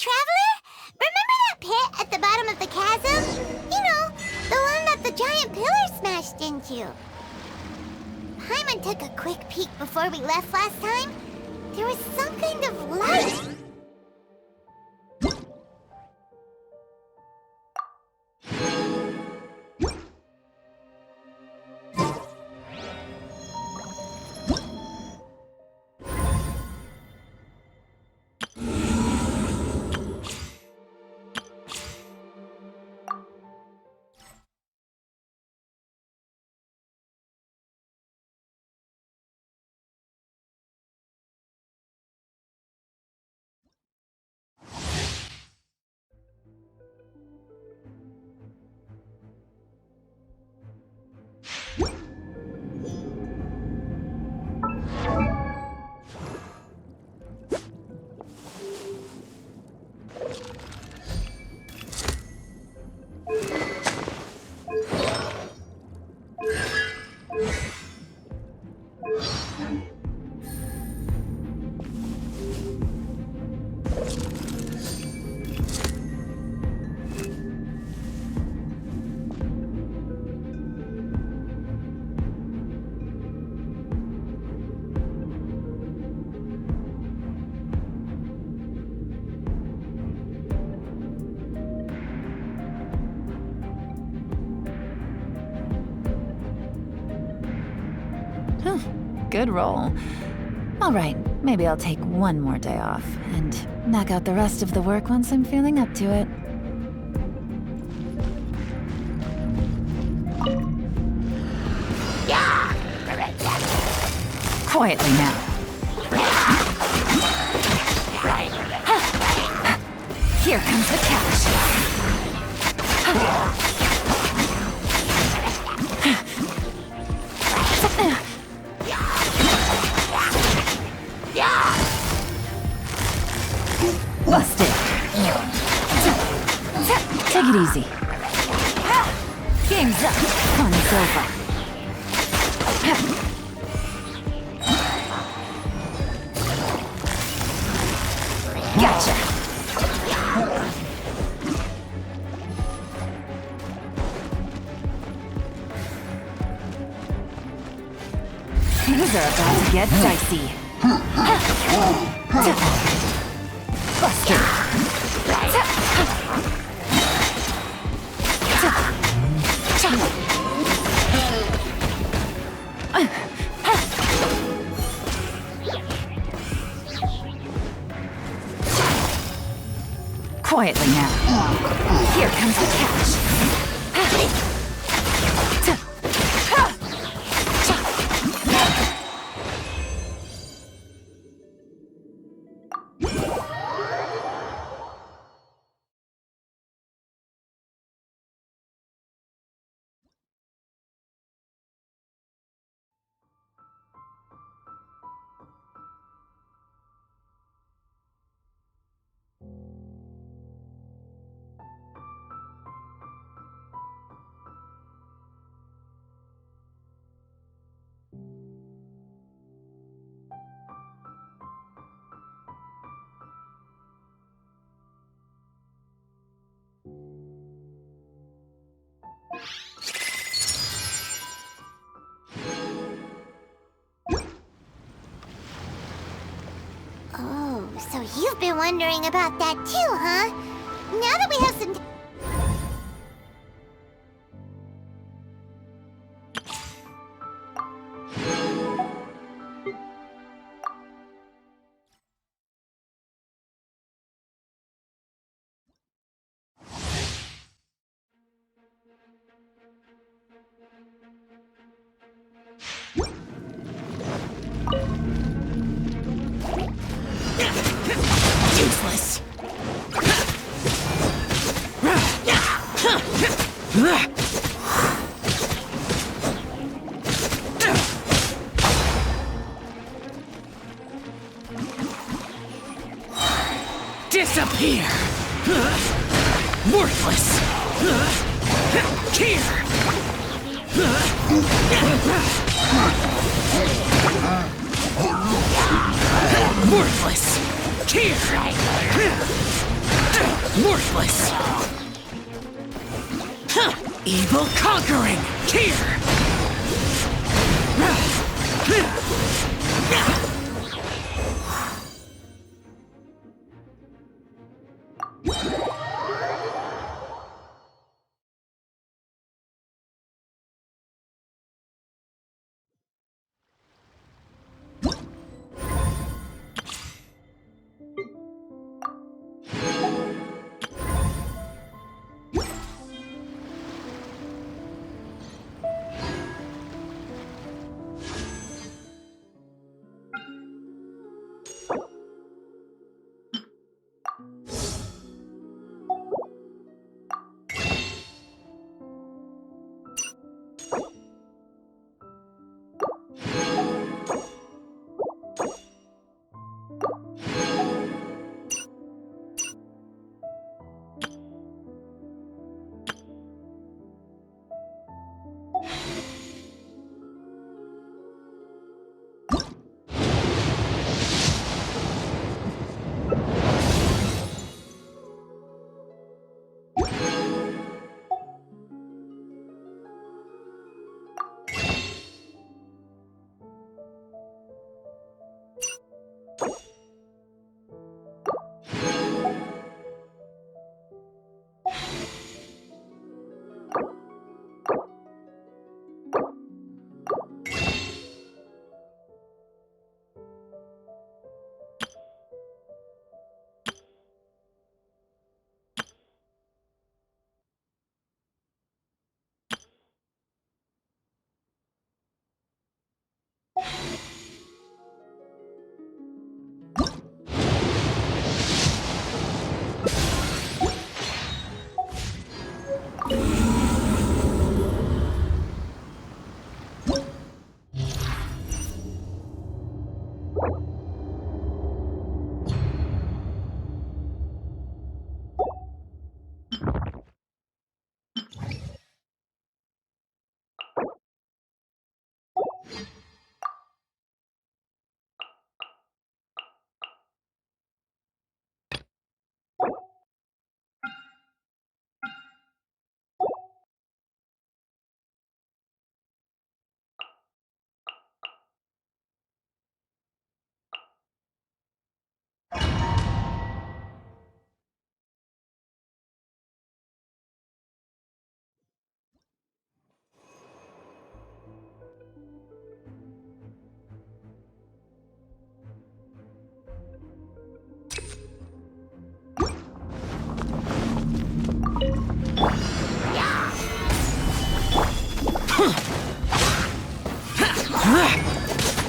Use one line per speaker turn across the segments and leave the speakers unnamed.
Traveler? Remember that pit at the bottom of the chasm? You know, the one that the giant pillar smashed into. Paimon took a quick peek before we left last time. There was some kind of light.
Good roll. All right, maybe I'll take one more day off and knock out the rest of the work once I'm feeling up to it. Quietly now. Here comes the catch. Busted. Take it easy. Game's up. Fun's over. Gotcha. Things are about to get dicey. Buster. Quietly now. Here comes the catch.
Oh, so you've been wondering about that too, huh? Now that we have some...
Useless. Disappear. Worthless. Here. Worthless. Here. Worthless! Evil conquering! Here!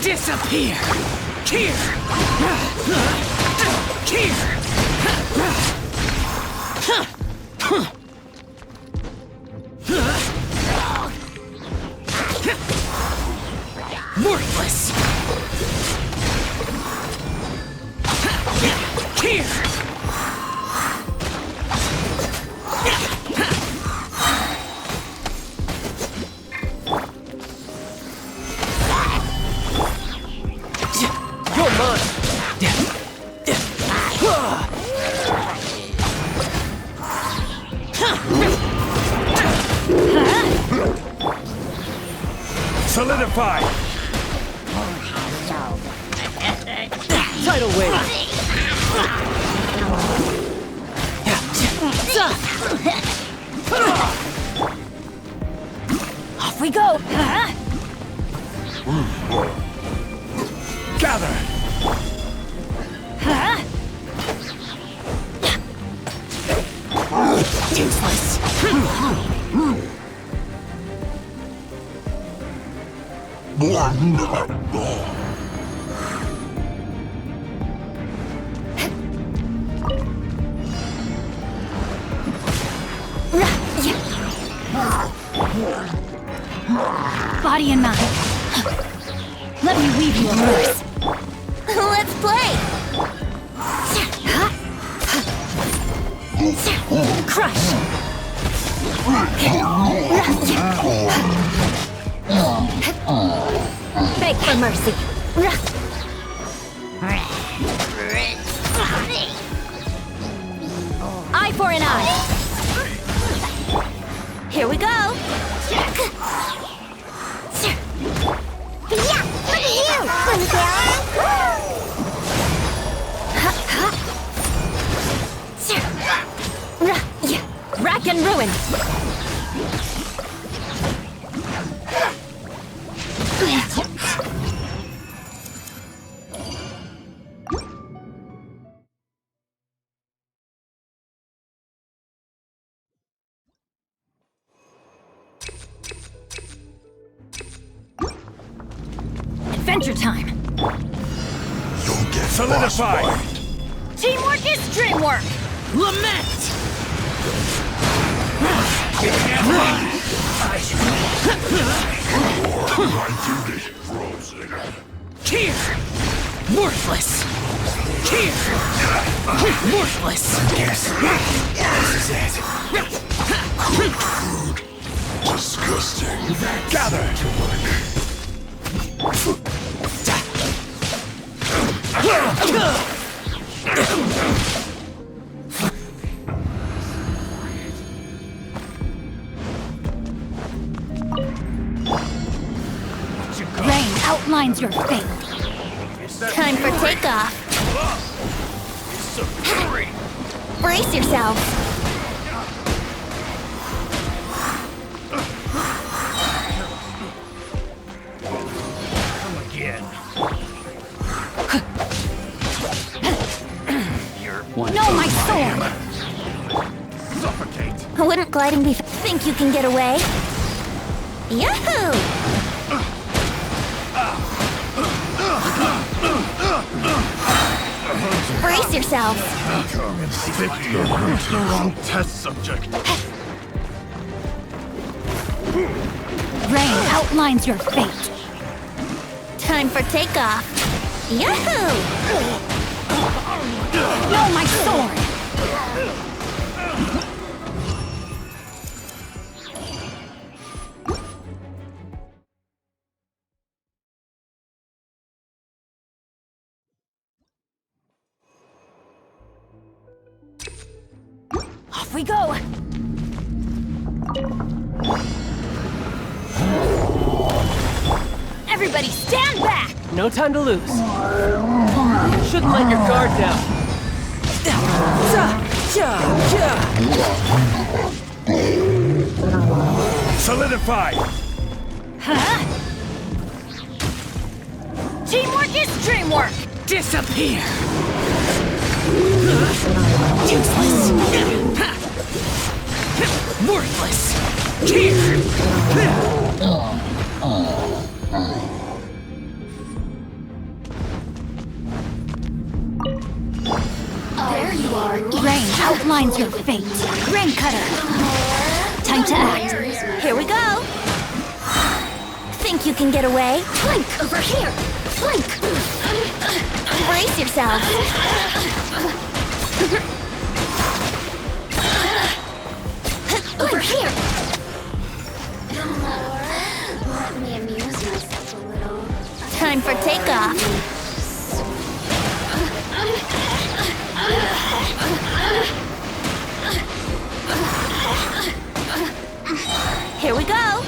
Disappear! Here! Worthless! Here!
Solidify! Tidal wave!
Off we go!
Gather!
Useless!
Body and mind. Let me weave you a verse.
Let's play!
Crush! Beg for mercy.
Eye for an eye. Here we go.
Yeah, look at you,
Rack and ruin. Adventure time.
You'll get
Solidified.
Teamwork is dreamwork.
Lament!
my duty, frozen.
Here! Worthless! Here! Worthless!
This is it. Disgusting.
Gather!
Rain outlines your fate. Time for takeoff. Brace yourself.
Again.
No, my sword.
Suffocate!
Wouldn't gliding be... Think you can get away? Yahoo! Brace yourself.
Wrong test subject.
Rain outlines your fate. Time for takeoff. Yahoo! No, my sword! Off we go! Everybody stand back!
No time to lose. Shouldn't let your guard down.
Solidified!
Huh? Teamwork is dreamwork!
Disappear! Useless! Worthless! Here!
There you are. Rain outlines your fate. Rain cutter. Time to act. Here we go. Think you can get away? Flank over here. Flank. Brace yourself. Over here.
Let me amuse myself a little.
Time for takeoff. Here we go.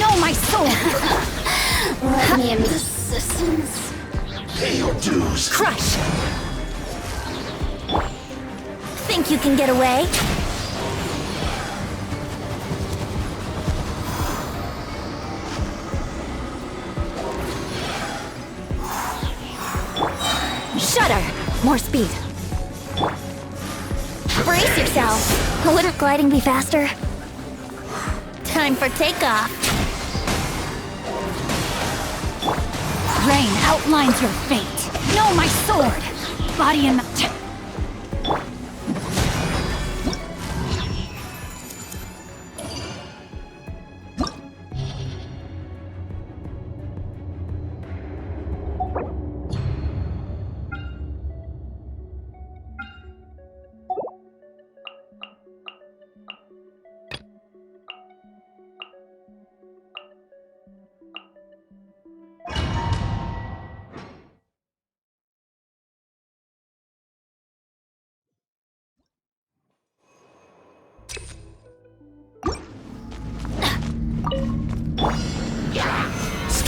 No, my sword.
Let me amuse assistance.
Pay your dues.
Crush. Think you can get away? Shudder. More speed. Brace yourself. Wouldn't gliding be faster? Time for takeoff. Rain outlines your fate. No, my sword. Body and...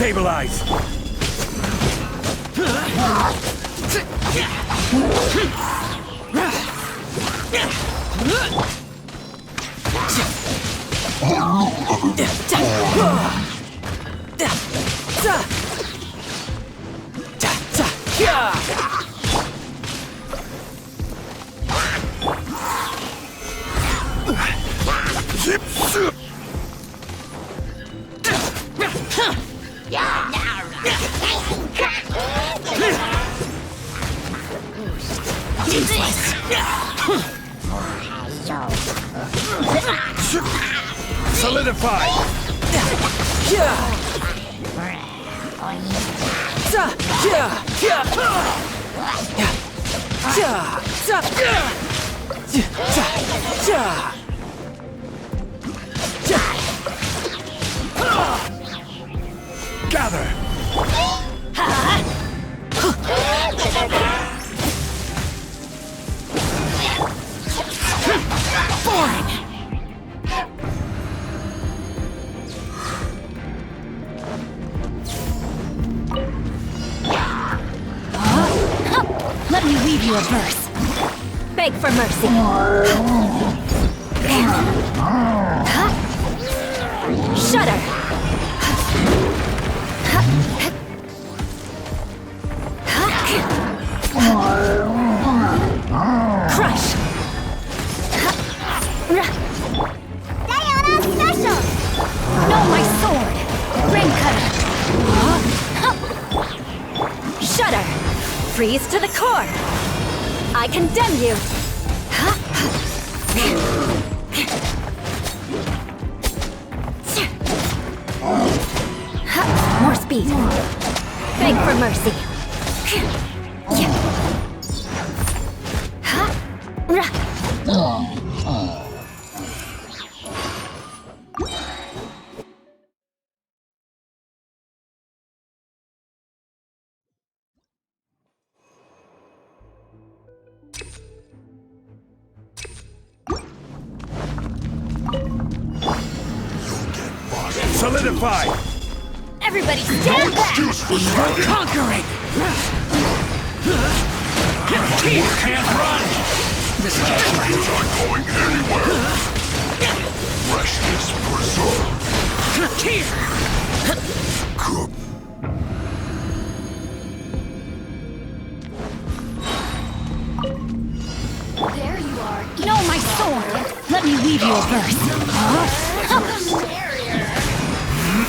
Stabilize! Solidify! Gather!
Let me weave you a verse. Beg for mercy. Shudder. Crush.
Diana special!
No, my sword. Rain cutter. Shudder. Freeze to the core. I condemn you. More speed. Beg for mercy.
Solidify!
Everybody stand back!
We're conquering! You can't run! This is
You're not going anywhere. Freshness preserved.
here!
Good.
There you are. No, my sword! Let me weave you a verse.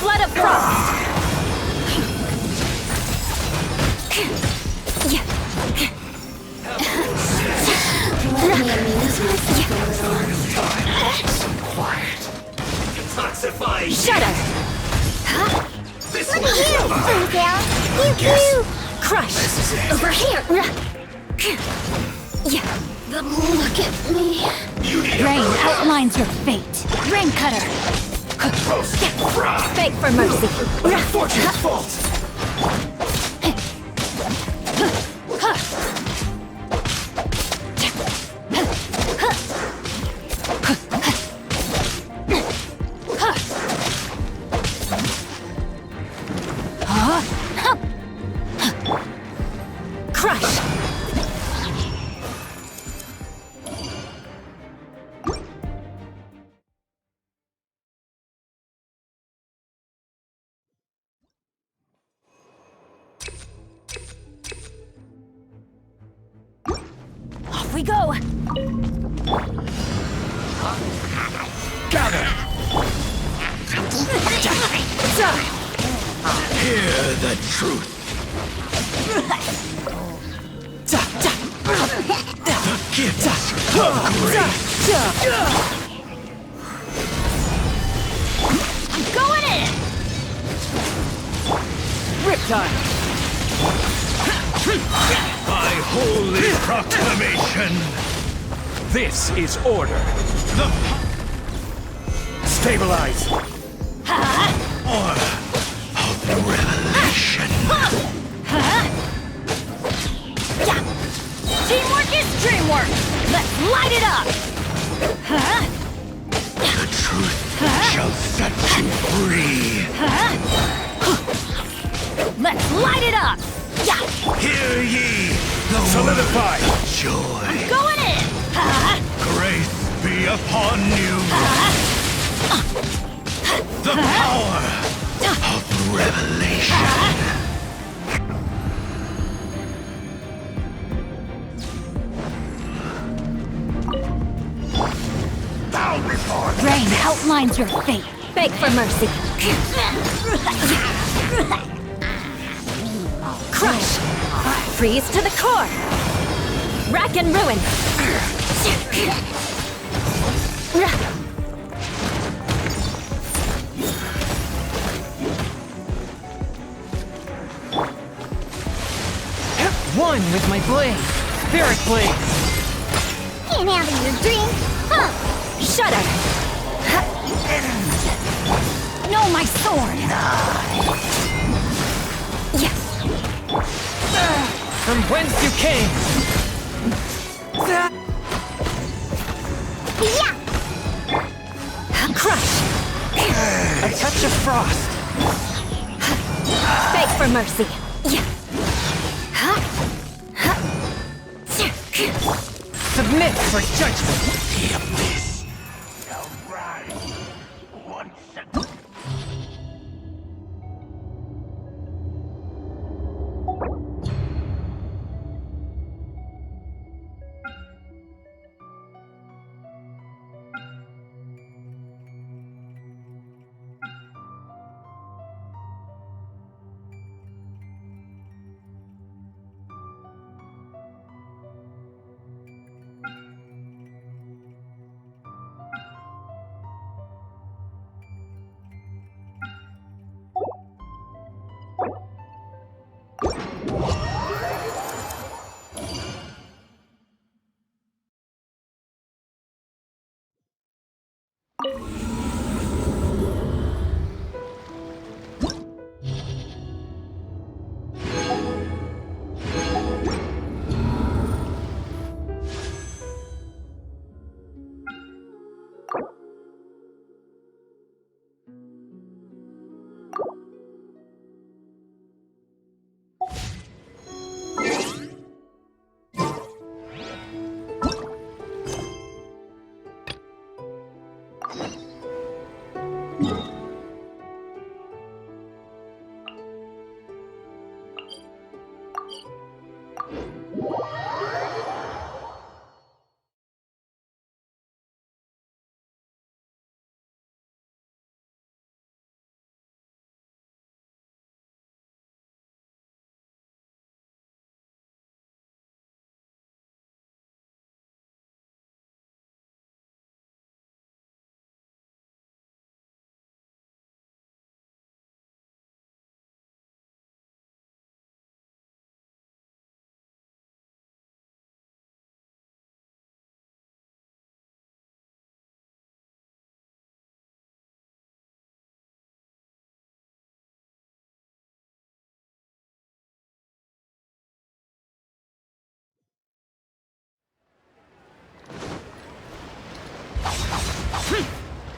Blood of frost!
Detoxify!
Shudder!
This
Look at you! Blue down! Pew pew!
Crush! Over here! Look at me. Rain outlines your fate. Rain cutter! Beg for mercy.
Fortune's fault!
Crush! Off we go!
Gather! Hear the truth! The gifts of grace!
I'm going in!
Riptide! By holy proclamation! This is order! Stabilize! Order of the revelation!
Teamwork is dreamwork! Let's light it up!
The truth shall set you free!
Light it up! Yeah!
Hear ye the
Solidify!
joy.
Going in!
Grace be upon you. The power of revelation.
Bow before me!
Rain outlines your fate. Beg for mercy. Crush! Freeze to the core! Rack and ruin!
One with my blade. Spirit blade.
Can't handle your drink. Huh.
Shudder! Know my sword! Yes!
From whence you came.
Yeah.
Crush!
A touch of frost.
Beg for mercy. Yeah.
Submit for judgment.
The abyss shall rise once again.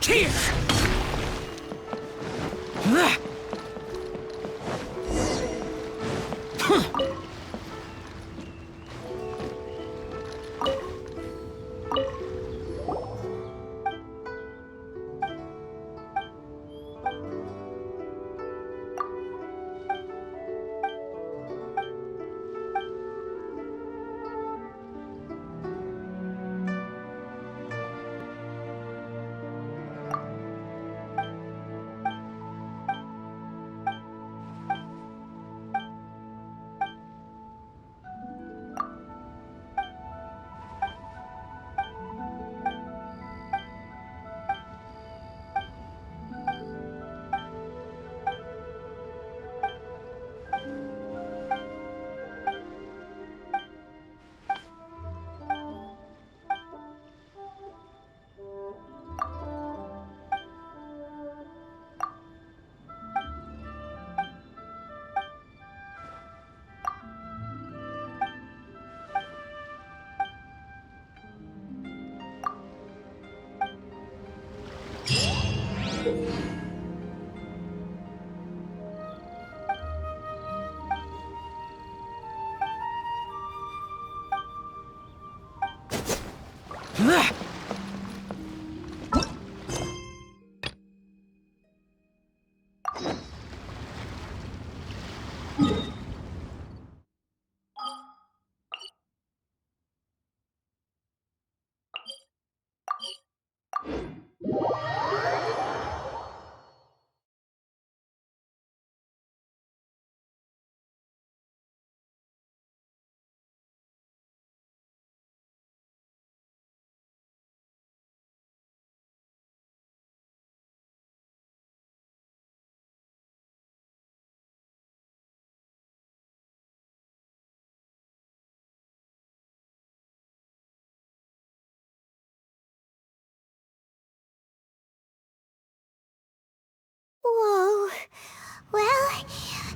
Here.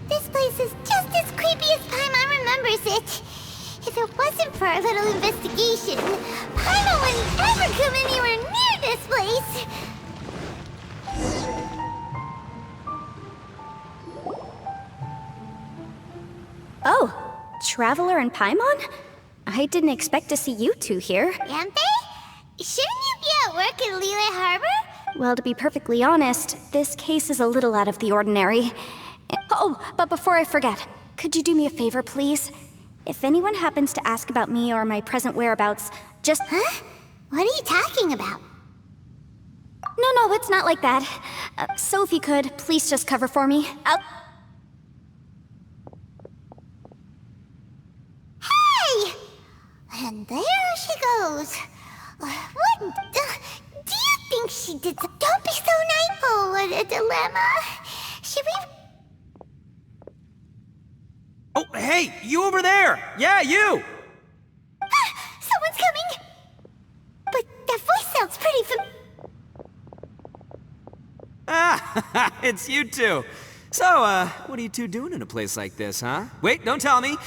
This place is just as creepy as Paimon remembers it. If it wasn't for our little investigation, Paimon wouldn't ever come anywhere near this place.
Oh, Traveler and Paimon? I didn't expect to see you two here.
Yampe? Shouldn't you be at work in Liyue Harbor?
Well, to be perfectly honest, this case is a little out of the ordinary. Oh, but before I forget, could you do me a favor, please? If anyone happens to ask about me or my present whereabouts, just...
Huh? What are you talking about?
No, it's not like that. So if you could, please just cover for me.
Hey! And there she goes. What? Do you think she did some... Don't be so nice. Oh, what a dilemma. Should we...
Oh, hey, you over there! Yeah, you!
Someone's coming! But that voice sounds pretty
Ah, it's you two. So, what are you two doing in a place like this, huh? Wait, don't tell me.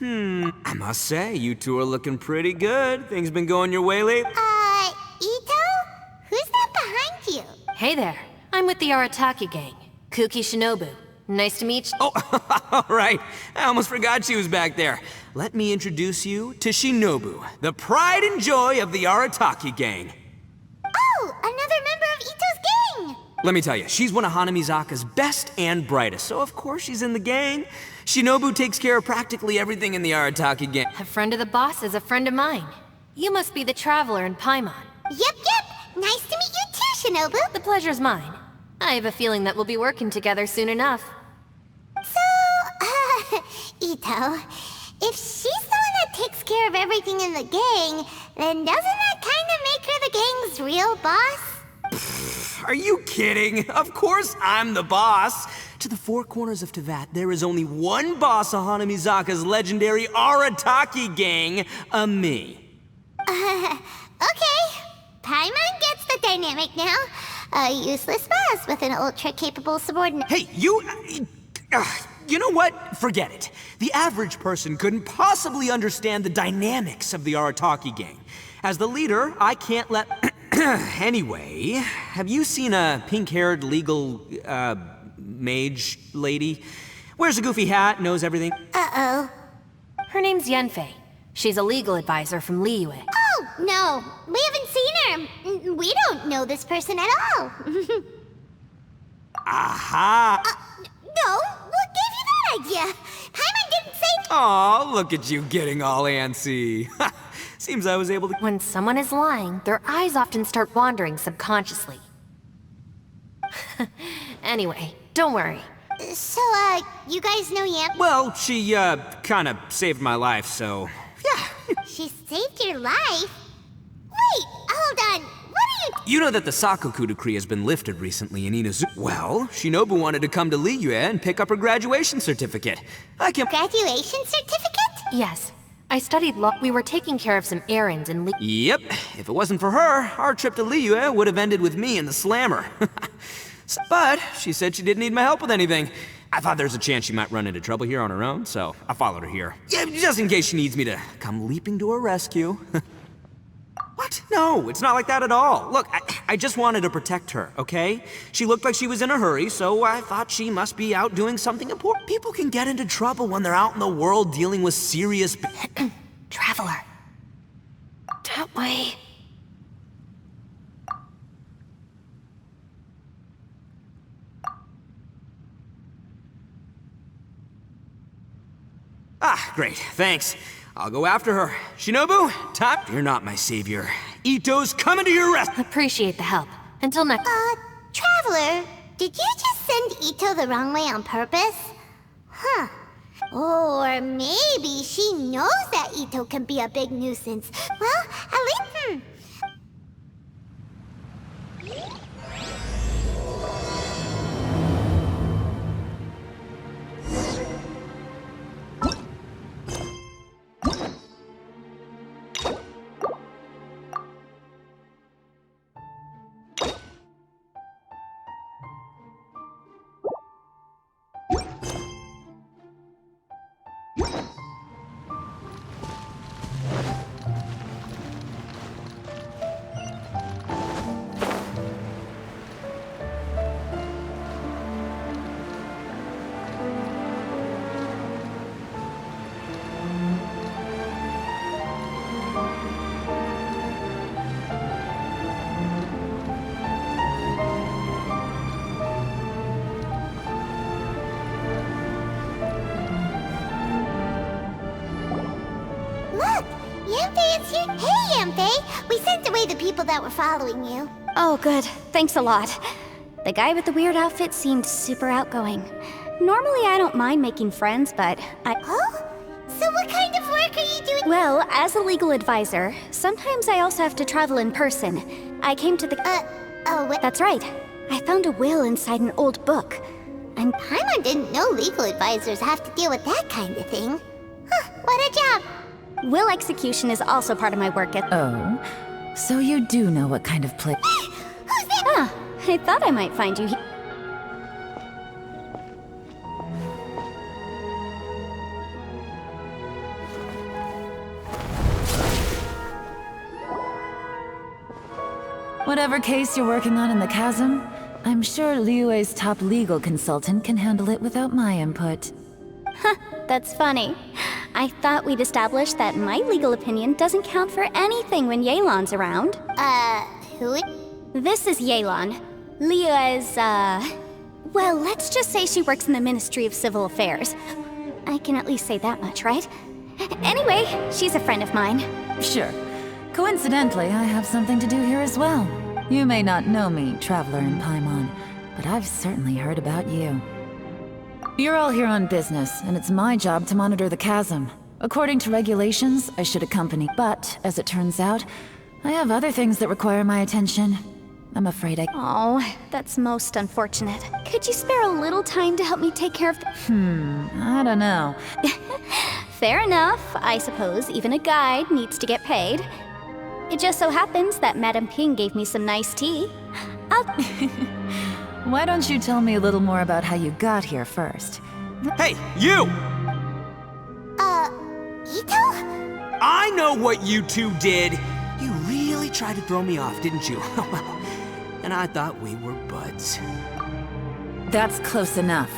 I must say, you two are looking pretty good. Things been going your way lately?
Ito? Who's that behind you?
Hey there, I'm with the Arataki gang. Kuki Shinobu. Nice to meet you.
Oh, all right. I almost forgot she was back there. Let me introduce you to Shinobu, the pride and joy of the Arataki gang.
Oh, another member of Ito's gang!
Let me tell you, she's one of Hanamizaka's best and brightest, so of course she's in the gang. Shinobu takes care of practically everything in the Arataki gang.
A friend of the boss is a friend of mine. You must be the Traveler in Paimon.
Yep. Nice to meet you too, Shinobu.
The pleasure's mine. I have a feeling that we'll be working together soon enough.
So, Ito, if she's the one that takes care of everything in the gang, then doesn't that kind of make her the gang's real boss?
Are you kidding? Of course I'm the boss. To the four corners of Tevat, there is only one boss of Hanamizaka's legendary Arataki gang, me.
Okay. Paimon gets the dynamic now. A useless boss with an ultra-capable subordinate.
Hey, you know what? Forget it. The average person couldn't possibly understand the dynamics of the Arataki gang. As the leader, I can't let... Anyway, have you seen a pink-haired legal, mage lady? Wears a goofy hat, knows everything.
Uh-oh.
Her name's Yenfei. She's a legal advisor from Liyue.
Oh, no. We haven't seen her. We don't know this person at all.
Aha!
No, what gave you that idea? Paimon didn't say...
Aw, look at you getting all antsy. Seems I was able to...
When someone is lying, their eyes often start wandering subconsciously. Anyway, don't worry.
So, you guys know Yamp?
Well, she, kinda saved my life, so... Yeah.
She saved your life? Wait, hold on. What are you...
You know that the Sakoku decree has been lifted recently in Inazu... Well, Shinobu wanted to come to Liyue and pick up her graduation certificate. I can...
Graduation certificate?
Yes, I studied law. We were taking care of some errands in
Yep. If it wasn't for her, our trip to Liyue would have ended with me and the slammer. But she said she didn't need my help with anything. I thought there's a chance she might run into trouble here on her own, so I followed her here. Yeah, just in case she needs me to come leaping to her rescue. What? No, it's not like that at all. Look, I just wanted to protect her, okay? She looked like she was in a hurry, so I thought she must be out doing something important. People can get into trouble when they're out in the world dealing with serious...
Traveler. That way.
Ah, great, thanks. I'll go after her. Shinobu, Top, you're not my savior. Ito's coming to your rescue.
Appreciate the help. Until next.
Traveler, did you just send Ito the wrong way on purpose? Huh. Or maybe she knows that Ito can be a big nuisance. Well, at least... chance here? Hey, Yampe! We sent away the people that were following you.
Oh, good. Thanks a lot. The guy with the weird outfit seemed super outgoing. Normally, I don't mind making friends, but
Oh? So what kind of work are you doing?
Well, as a legal advisor, sometimes I also have to travel in person. I came to the...
What?
That's right. I found a will inside an old book.
And Paimon didn't know legal advisors have to deal with that kind of thing. Huh, what a job.
Will execution is also part of my work at...
Oh, so you do know what kind of place...
Who's that?
Ah, I thought I might find you here.
Whatever case you're working on in the chasm, I'm sure Liyue's top legal consultant can handle it without my input.
That's funny. I thought we'd established that my legal opinion doesn't count for anything when Yelan's around.
Who?
This is Yelan. Liyue's, well, let's just say she works in the Ministry of Civil Affairs. I can at least say that much, right? Anyway, she's a friend of mine.
Sure. Coincidentally, I have something to do here as well. You may not know me, Traveler in Paimon, but I've certainly heard about you. You're all here on business, and it's my job to monitor the chasm. According to regulations, I should accompany, but as it turns out, I have other things that require my attention. I'm afraid I...
Oh, that's most unfortunate. Could you spare a little time to help me take care of the...
I don't know.
Fair enough. I suppose even a guide needs to get paid. It just so happens that Madame Ping gave me some nice tea.
Why don't you tell me a little more about how you got here first?
Hey, you!
Ito?
I know what you two did. You really tried to throw me off, didn't you? And I thought we were buds.
That's close enough.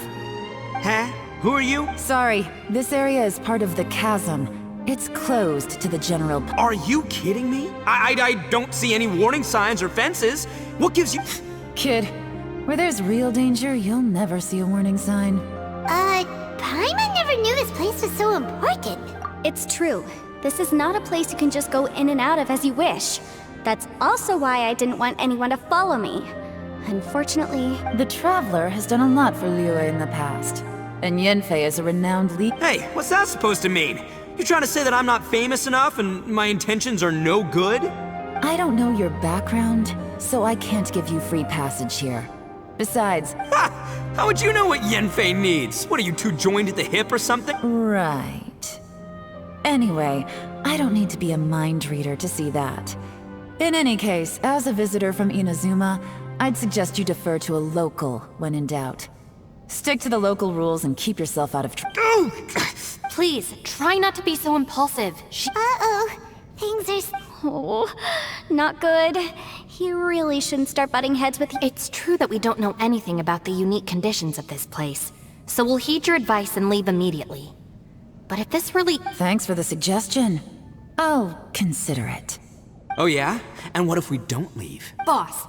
Huh? Who are you?
Sorry, this area is part of the chasm. It's closed to the general...
Are you kidding me? I don't see any warning signs or fences. What gives you...
Kid, where there's real danger, you'll never see a warning sign.
Paimon never knew this place was so important.
It's true. This is not a place you can just go in and out of as you wish. That's also why I didn't want anyone to follow me. Unfortunately...
The Traveler has done a lot for Liyue in the past. And Yanfei is a renowned lead...
Hey, what's that supposed to mean? You trying to say that I'm not famous enough and my intentions are no good?
I don't know your background, so I can't give you free passage here. Besides...
Ha! How would you know what Yanfei needs? What, are you two joined at the hip or something?
Right. Anyway, I don't need to be a mind reader to see that. In any case, as a visitor from Inazuma, I'd suggest you defer to a local when in doubt. Stick to the local rules and keep yourself out of trouble.
Please, try not to be so impulsive.
Uh-oh. Things are...
Oh, not good. You really shouldn't start butting heads with...
It's true that we don't know anything about the unique conditions of this place, so we'll heed your advice and leave immediately. But if this really...
Thanks for the suggestion. I'll consider it.
Oh yeah? And what if we don't leave?
Boss,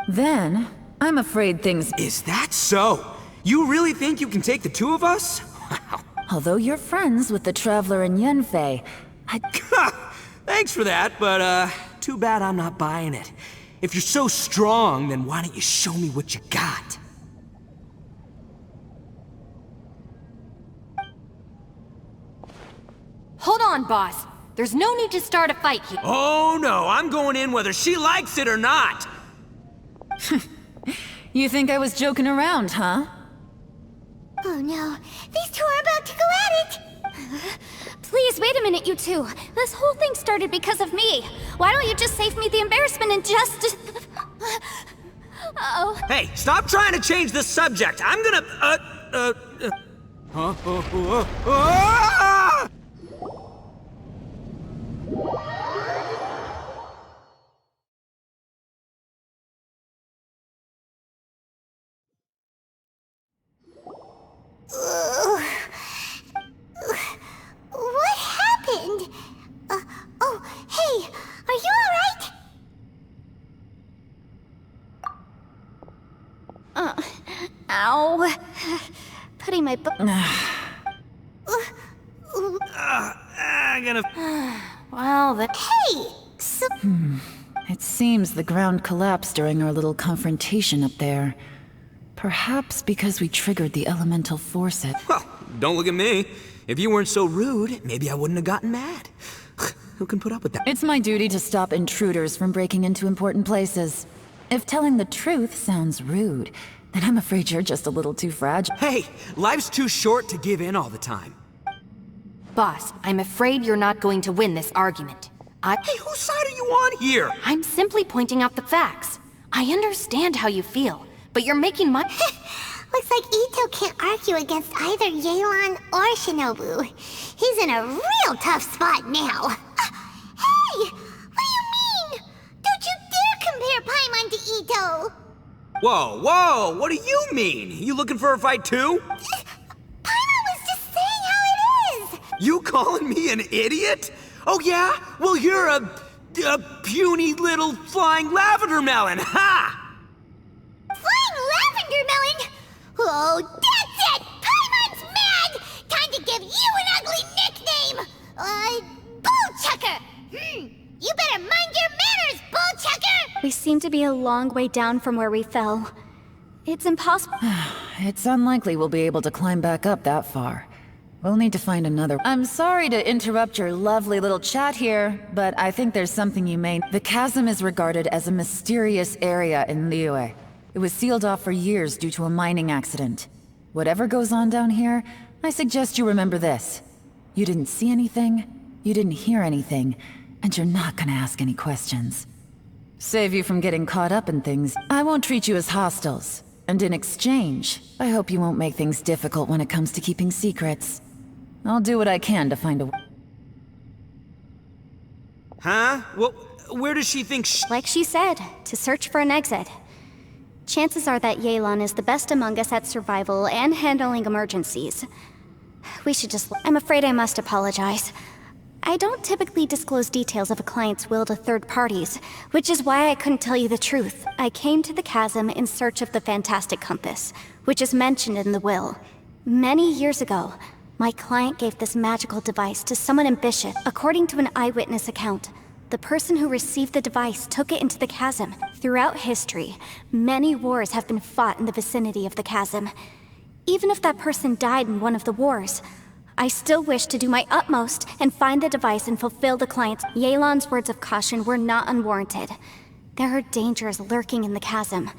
Then, I'm afraid things...
Is that so? You really think you can take the two of us? Wow.
Although you're friends with the Traveler and Yanfei,
Thanks for that, but too bad I'm not buying it. If you're so strong, then why don't you show me what you got?
hold on, boss. There's no need to start a fight here.
Oh no, I'm going in whether she likes it or not.
You think I was joking around, huh?
Oh no, these two are about to go at it!
Please, wait a minute, you two. This whole thing started because of me. Why don't you just save me the embarrassment and just... Uh-oh.
Hey, stop trying to change the subject. I'm gonna, ah!
What happened? Oh, hey, are you alright?
Ow. Putting my
I'm gonna...
Well,
Hey! So...
It seems the ground collapsed during our little confrontation up there. Perhaps because we triggered the elemental forces.
Well, don't look at me. If you weren't so rude, maybe I wouldn't have gotten mad. Who can put up with that?
It's my duty to stop intruders from breaking into important places. If telling the truth sounds rude, then I'm afraid you're just a little too fragile.
Hey, life's too short to give in all the time.
boss, I'm afraid you're not going to win this argument.
Hey, whose side are you on here?
I'm simply pointing out the facts. I understand how you feel, but you're making my...
Looks like Ito can't argue against either Yelan or Shinobu. He's in a real tough spot now. Hey! What do you mean? Don't you dare compare Paimon to Ito!
Whoa, whoa, what do you mean? You looking for a fight too?
Paimon was just saying how it is!
You calling me an idiot? Oh yeah? Well, you're a puny little flying lavender melon, ha!
Flying lavender melon? Oh, that's it! Paimon's mad! Time to give you an ugly nickname! Bullchucker! You better mind your manners, Bullchucker!
We seem to be a long way down from where we fell. It's impossible.
It's unlikely we'll be able to climb back up that far. We'll need to find another. I'm sorry to interrupt your lovely little chat here, but I think there's something you may... The chasm is regarded as a mysterious area in Liyue. It was sealed off for years due to a mining accident. Whatever goes on down here, I suggest you remember this. You didn't see anything, you didn't hear anything, and you're not gonna ask any questions. Save you from getting caught up in things. I won't treat you as hostiles. And in exchange, I hope you won't make things difficult when it comes to keeping secrets. I'll do what I can to find a...
Huh? Well, where does she think
Like she said, to search for an exit. Chances are that Yelan is the best among us at survival and handling emergencies. We should just... I'm afraid I must apologize. I don't typically disclose details of a client's will to third parties, which is why I couldn't tell you the truth. I came to the chasm in search of the Fantastic Compass, which is mentioned in the will. Many years ago, my client gave this magical device to someone ambitious. According to an eyewitness account, the person who received the device took it into the chasm. Throughout history, many wars have been fought in the vicinity of the chasm. Even if that person died in one of the wars, I still wish to do my utmost and find the device and fulfill the client's... Yelan's words of caution were not unwarranted. There are dangers lurking in the chasm.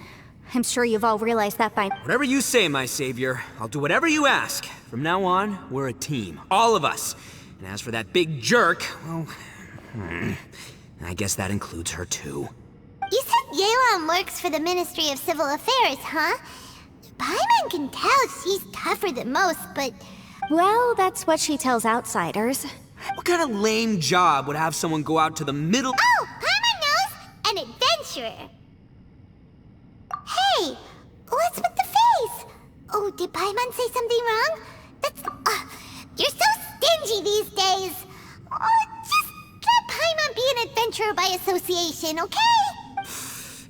I'm sure you've all realized that by...
Whatever you say, my savior. I'll do whatever you ask. From now on, we're a team. All of us. And as for that big jerk, well... I guess that includes her too.
You said Yelan works for the Ministry of Civil Affairs, huh? Paimon can tell she's tougher than most, but...
Well, that's what she tells outsiders.
What kind of lame job would have someone go out to the middle...
Oh, Paimon knows! An adventurer! Hey! What's with the face? Oh, did Paimon say something wrong? That's... you're so stingy these days! Oh, just let Paimon be an adventurer by association, okay?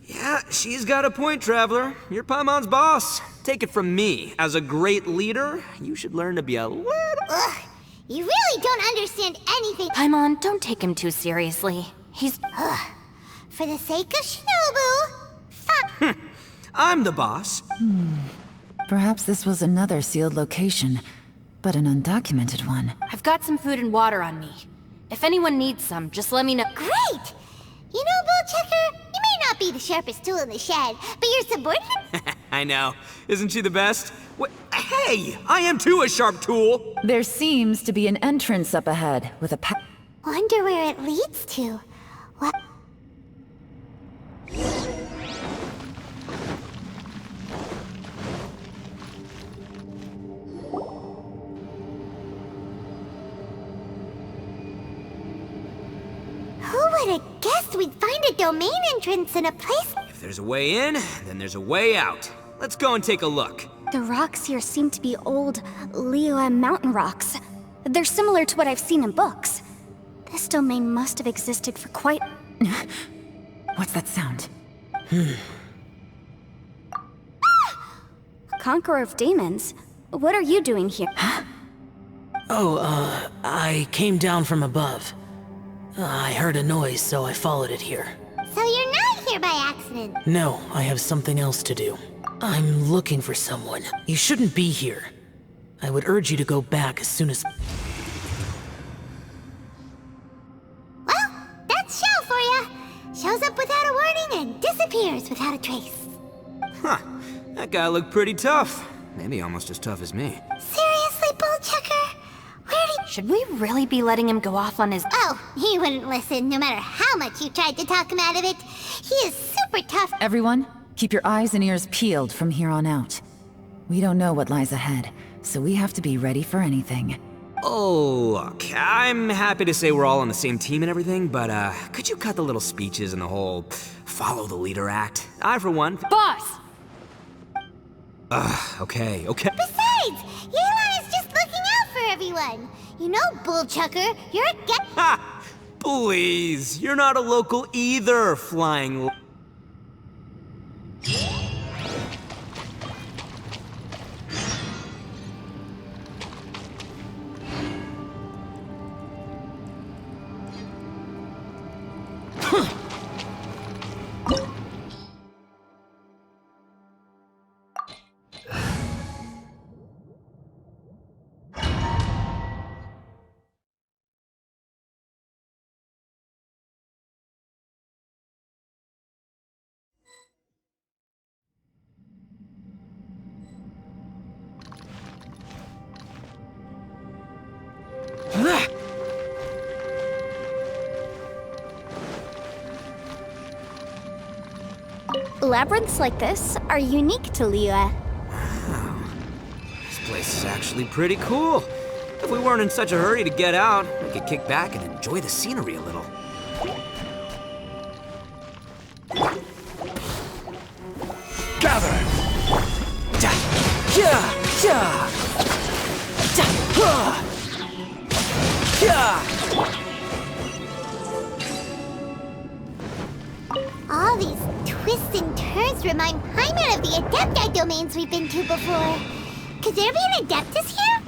Yeah, she's got a point, Traveler. You're Paimon's boss. Take it from me. As a great leader, you should learn to be a little...
Ugh, you really don't understand anything.
Paimon, don't take him too seriously. He's...
For the sake of Shinobu...
I'm the boss.
Perhaps this was another sealed location, but an undocumented one.
I've got some food and water on me. If anyone needs some, just let me know.
Great! You know, Bullchecker, you may not be the sharpest tool in the shed, but your subordinate...
I know. Isn't she the best? Hey! I am too a sharp tool!
There seems to be an entrance up ahead, with a
Wonder where it leads to. What? Who would have guessed we'd find a domain entrance in a place...
If there's a way in, then there's a way out. Let's go and take a look.
The rocks here seem to be old Liyue mountain rocks. They're similar to what I've seen in books. This domain must have existed for quite...
What's that sound?
Conqueror of Demons? What are you doing here?
I came down from above. I heard a noise, so I followed it here.
So you're not here by accident.
No, I have something else to do. I'm looking for someone. You shouldn't be here. I would urge you to go back as soon as...
Well, that's Shell for ya. Shows up without a warning and disappears without a trace.
Huh. That guy looked pretty tough. Maybe almost as tough as me.
Seriously, Bullchucker? Where did...
Should we really be letting him go off on his...
Oh, he wouldn't listen no matter how much you tried to talk him out of it. He is super tough.
Everyone, keep your eyes and ears peeled from here on out. We don't know what lies ahead, so we have to be ready for anything.
Oh, look, I'm happy to say we're all on the same team and everything, but could you cut the little speeches and the whole follow the leader act? I, for one...
Boss!
Okay.
Besides, Yelan is just looking out for everyone. You know, Bullchucker, you're a get...
Ha! Please, you're not a local either, flying...
Labyrinths like this are unique to Liyue.
This place is actually pretty cool. If we weren't in such a hurry to get out, we could kick back and enjoy the scenery a little.
Gather!
All these twists and turns remind Paimon of the Adepti domains we've been to before. Could there be an Adeptus here?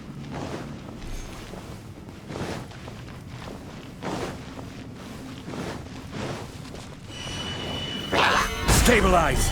Stabilize!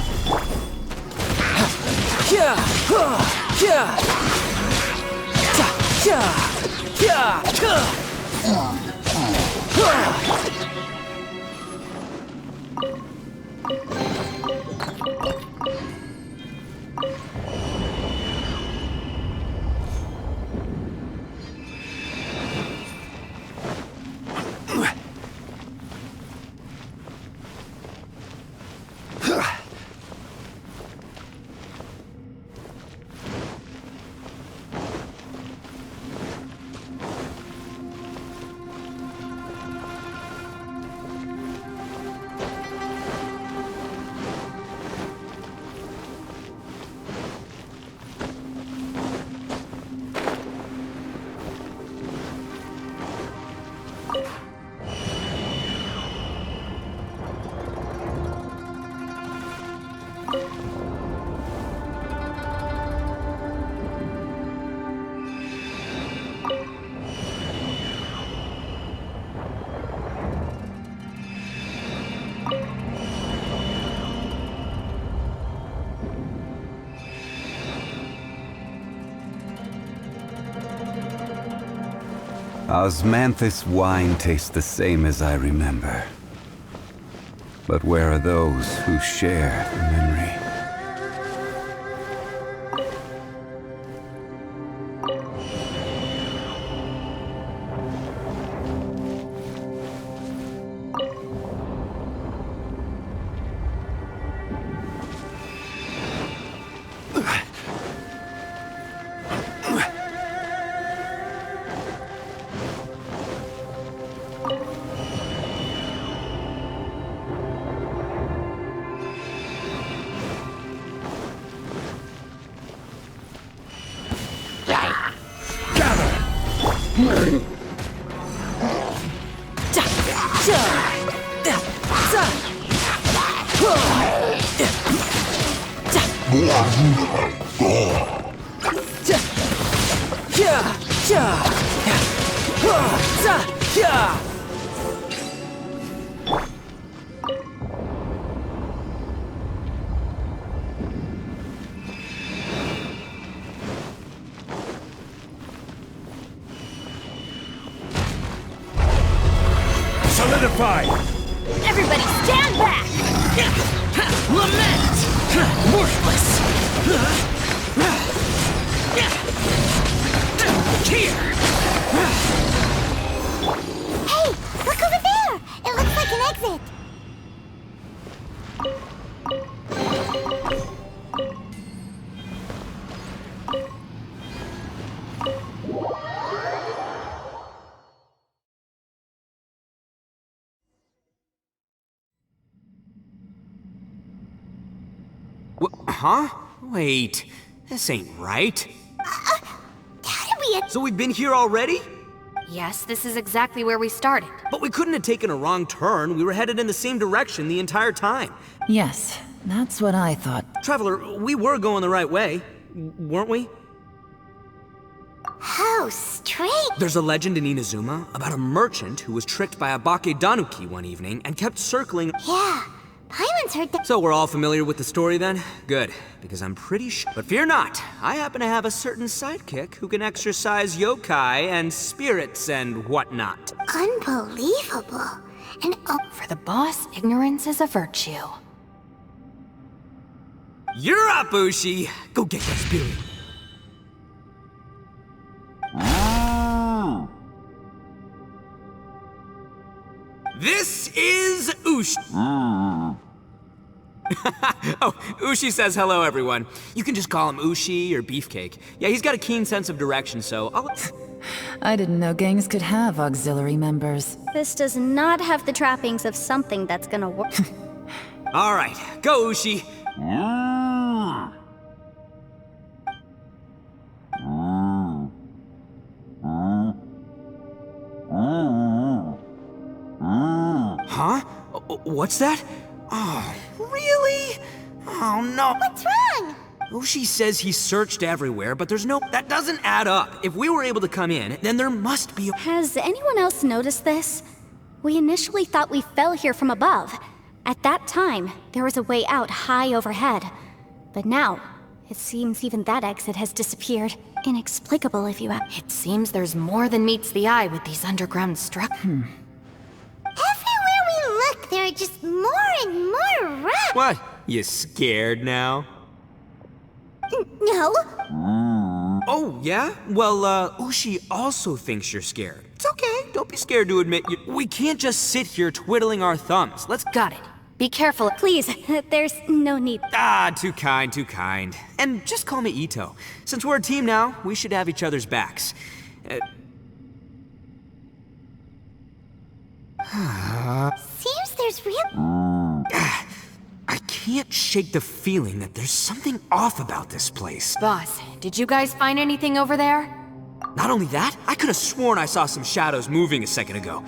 Osmanthus wine tastes the same as I remember. But where are those who share the memory?
Fortify!
Everybody stand back!
Lament! Worthless! Here!
Hey, look over there! It looks like an exit.
Huh? Wait, this ain't right.
How did we...
So we've been here already?
Yes, this is exactly where we started.
But we couldn't have taken a wrong turn. We were headed in the same direction the entire time.
Yes, that's what I thought.
Traveler, we were going the right way, weren't we?
How strange.
There's a legend in Inazuma about a merchant who was tricked by a Bake Danuki one evening and kept circling.
Yeah, Paimon's heard that.
So we're all familiar with the story then? Good, because I'm pretty sure. But fear not, I happen to have a certain sidekick who can exercise yokai and spirits and whatnot.
Unbelievable. And oh,
For the boss, ignorance is a virtue.
You're up, Ushi! Go get that spirit. This is Ushi. Oh, Ushi says hello, everyone. You can just call him Ushi or Beefcake. Yeah, he's got a keen sense of direction, so I'll...
I didn't know gangs could have auxiliary members.
This does not have the trappings of something that's gonna work.
All right, go, Ushi. Huh? What's that? Oh, really? Oh, no.
what's wrong?
Ushi says he searched everywhere, but there's no... That doesn't add up. If we were able to come in, then there must be...
Has anyone else noticed this? We initially thought we fell here from above. At that time, there was a way out high overhead. But now, it seems even that exit has disappeared. Inexplicable if you have.
It seems there's more than meets the eye with these underground structures.
Everywhere we look, there are just more and more rats.
What? You scared now?
No.
Oh, yeah? Well, Ushi also thinks you're scared. It's okay. Don't be scared to admit you... We can't just sit here twiddling our thumbs. Let's...
Got it. Be careful.
Please, there's no need.
Ah, too kind, too kind. And just call me Ito. Since we're a team now, we should have each other's backs.
Seems there's real...
I can't shake the feeling that there's something off about this place.
Boss, did you guys find anything over there?
Not only that, I could have sworn I saw some shadows moving a second ago.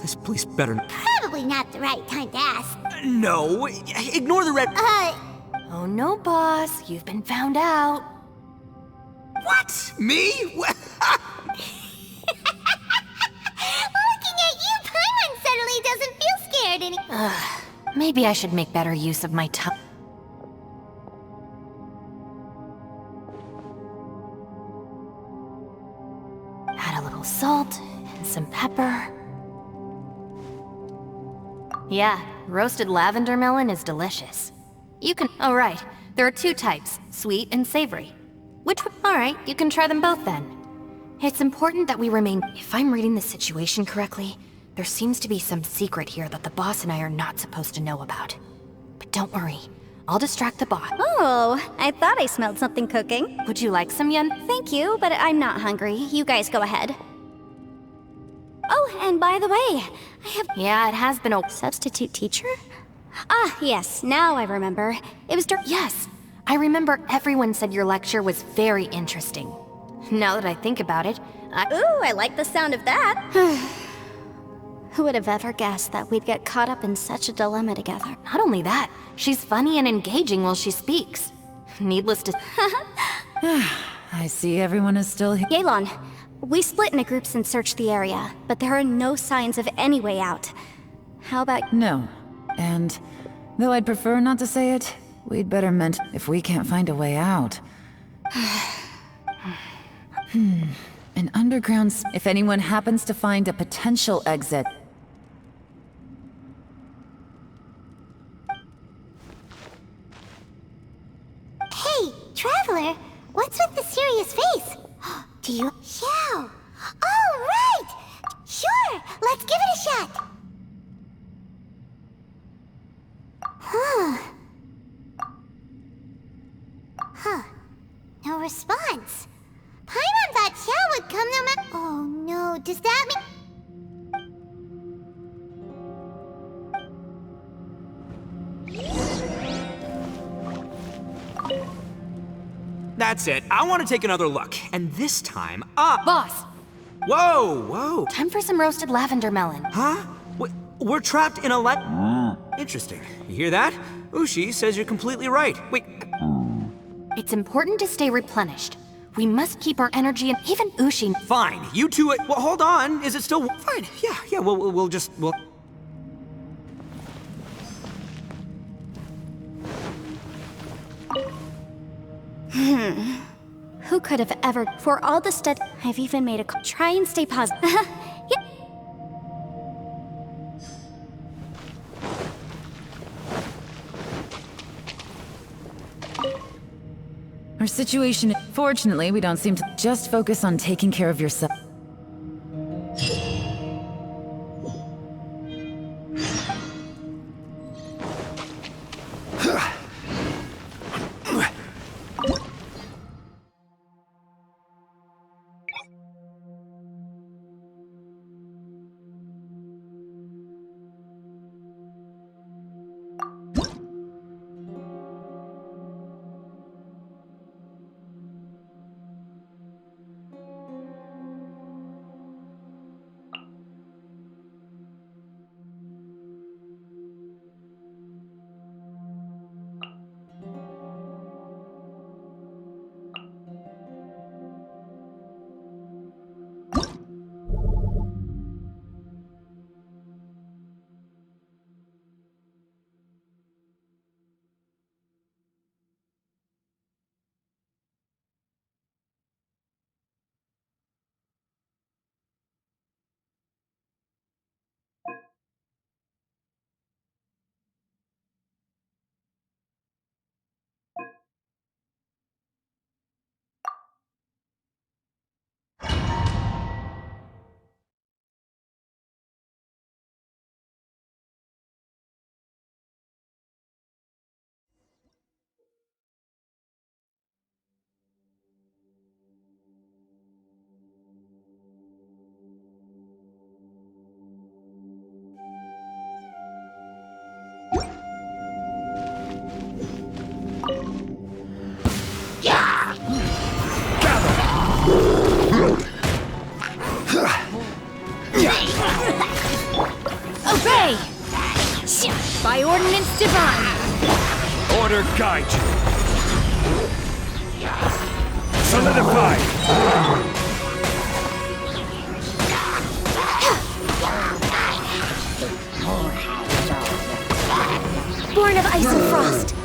This place better...
Probably not the right time to ask.
No, ignore the red...
Oh no, boss. You've been found out.
What? Me?
Looking at you, Paimon suddenly doesn't feel scared anymore.
Maybe I should make better use of my time. Add a little salt and some pepper. Yeah, roasted lavender melon is delicious. You can... Oh, right. There are two types, sweet and savory. Which one? All right, you can try them both then. It's important that we remain... If I'm reading the situation correctly, there seems to be some secret here that the boss and I are not supposed to know about. But don't worry, I'll distract the boss.
Oh, I thought I smelled something cooking.
Would you like some, Yen?
Thank you, but I'm not hungry. You guys go ahead. Oh, and by the way, I have...
Yeah, it has been a...
Substitute teacher? Ah, yes, now I remember. It was
Yes, I remember everyone said your lecture was very interesting. Now that I think about it,
Ooh, I like the sound of that. Who would have ever guessed that we'd get caught up in such a dilemma together?
Not only that, she's funny and engaging while she speaks. Needless to...
I see everyone is still here.
Yelan, we split into groups and searched the area, but there are no signs of any way out. How about...
No. And, though I'd prefer not to say it, we'd better if we can't find a way out. An underground... If anyone happens to find a potential exit...
What's with the serious face? Do you... Xiao! Oh, right! Sure, let's give it a shot! Huh. No response. Paimon thought Xiao would come no matter... Oh no, does that mean...
That's it. I want to take another look. And this time, up.
Boss,
Whoa, whoa.
time for some roasted lavender melon.
Huh? We're trapped in a Interesting. You hear that? Ushi says you're completely right. Wait.
It's important to stay replenished. We must keep our energy and even Ushi.
Fine. You two... Well, hold on. Is it still... Fine. Yeah. We'll just...
Who could have ever... For all the I've even made a... Try and stay positive. Yeah.
Our situation... Fortunately, we don't seem to... Just focus on taking care of yourself.
Obey! By ordinance divine!
Order guide you. Solidify.
Born of ice and frost!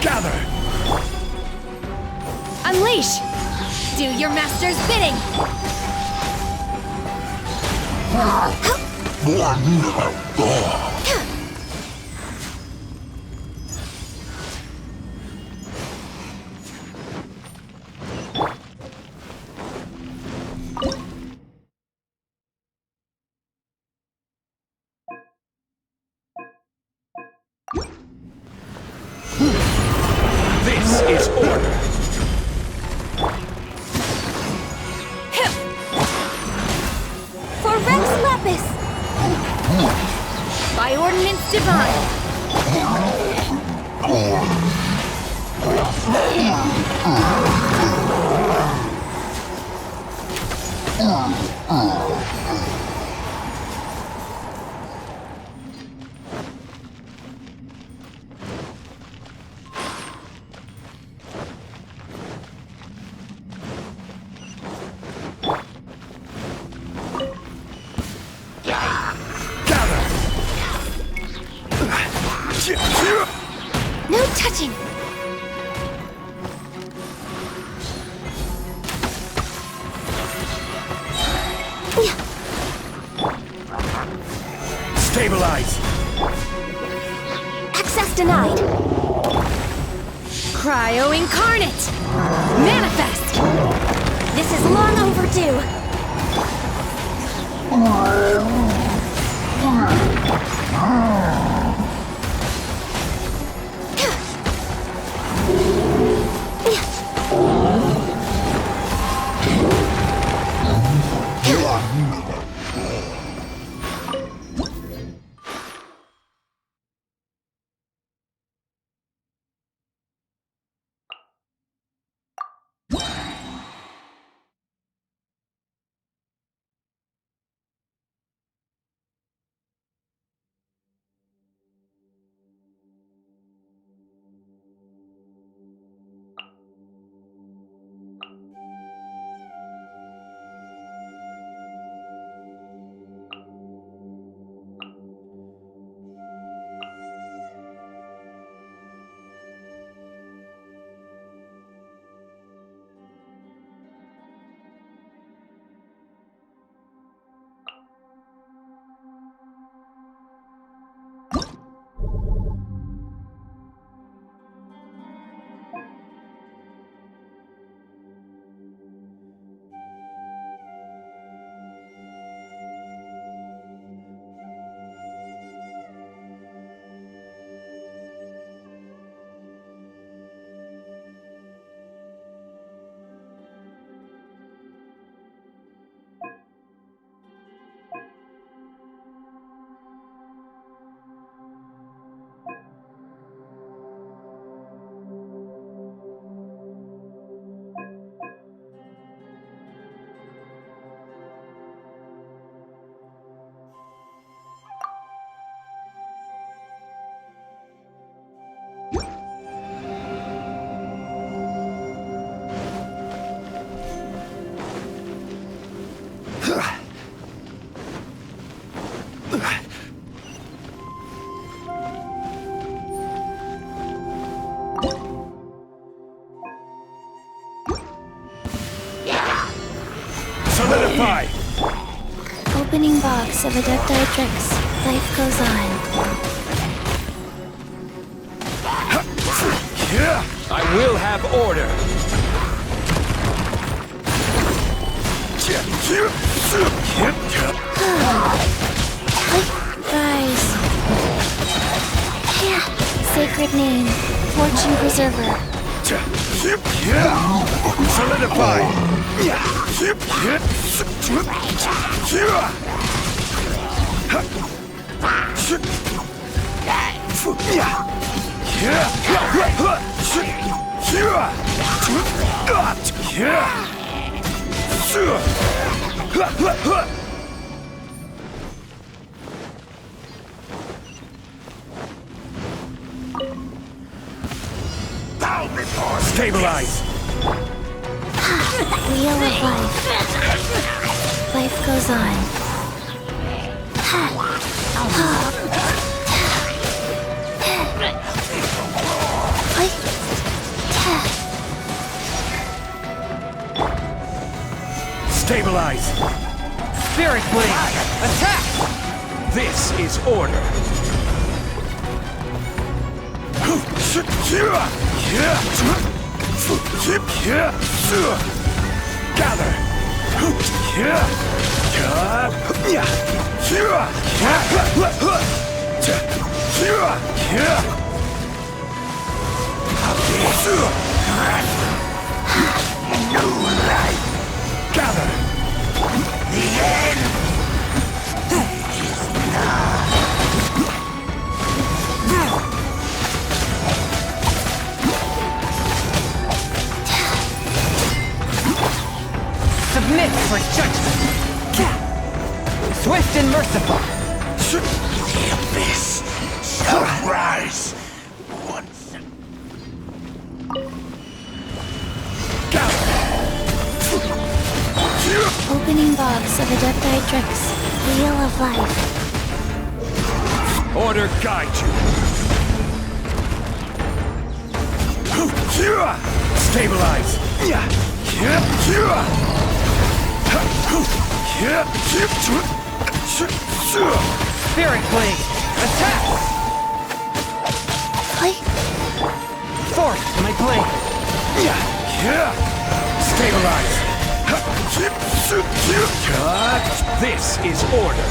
Gather.
Unleash! Do your master's bidding!
This is order.
For Rex Lapis! By ordinance divine! No touching!
Stabilize!
Access denied. Cryo incarnate! Manifest! This is long overdue.
Solidify!
Opening box of Adepti Tricks. Life goes on.
I will have order!
Guys. Sacred name. Fortune Preserver.
Solidify! Stabilize!
Wheel of life. Life goes on.
Stabilize!
Spirit Blade! Attack!
This is order! Gather! Gather! The end!
Submit for judgment! Swift and merciful!
The abyss shall rise once.
Opening box of Adepti Tricks. Wheel of life.
Order guide you. Stabilize.
Spirit Blade! Attack!
Play?
Force my blade!
Stabilize! This is order!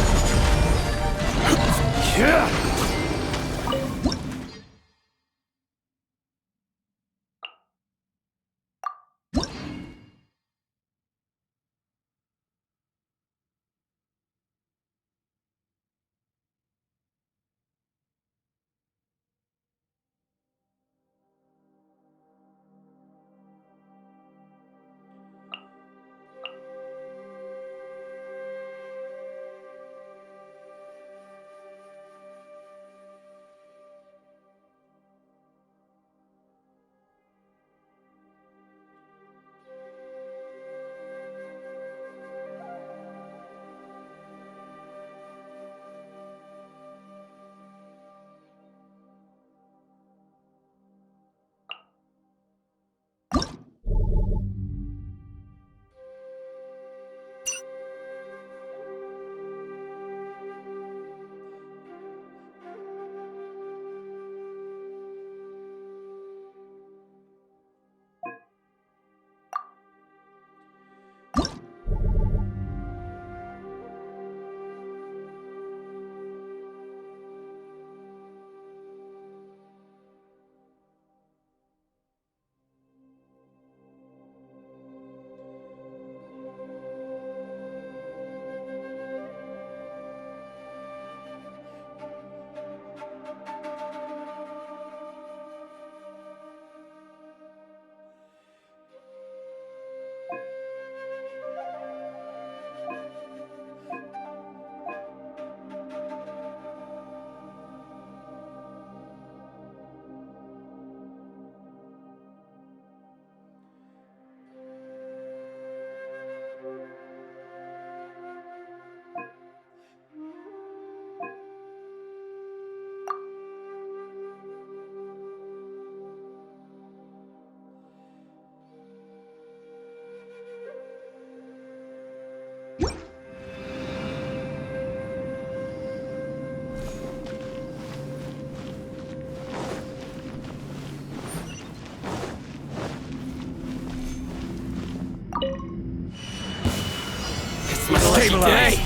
Stabilize!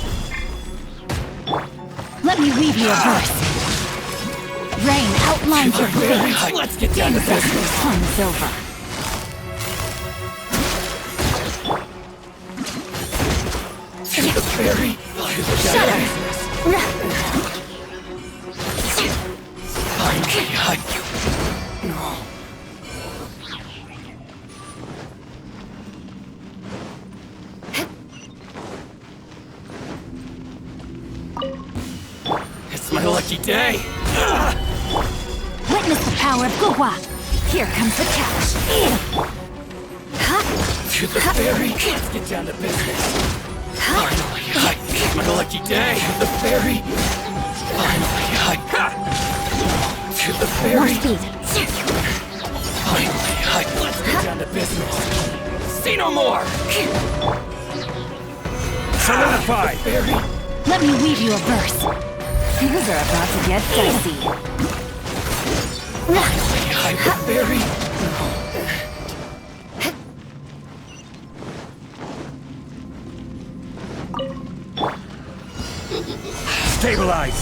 Let me weave you a verse. Rain outlines your fate.
Let's get down to business!
Time's over.
To the ferry! To the
Shudder!
It's my lucky day!
Witness the power of Guhua. Here comes the catch.
To the ferry! Let's get down to business! Finally, it's my lucky day! To the ferry! Finally, to the
More
ferry!
speed.
Finally, let's get down to business! See no more!
Solidify!
Ferry!
Let me weave you a verse. Things are about to get dicey.
The ferry!
Stabilize!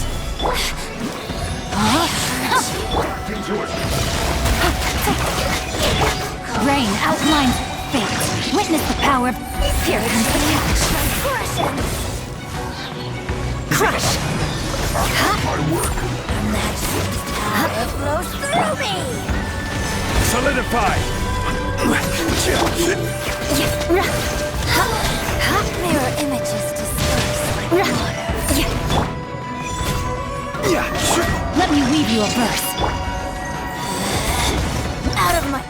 Rain outlines fate. Witness the power of... Here comes the catch. Crush!
Power flows through me!
Solidify!
Mirror images disperse like water.
Let me weave you a verse.
Out of my...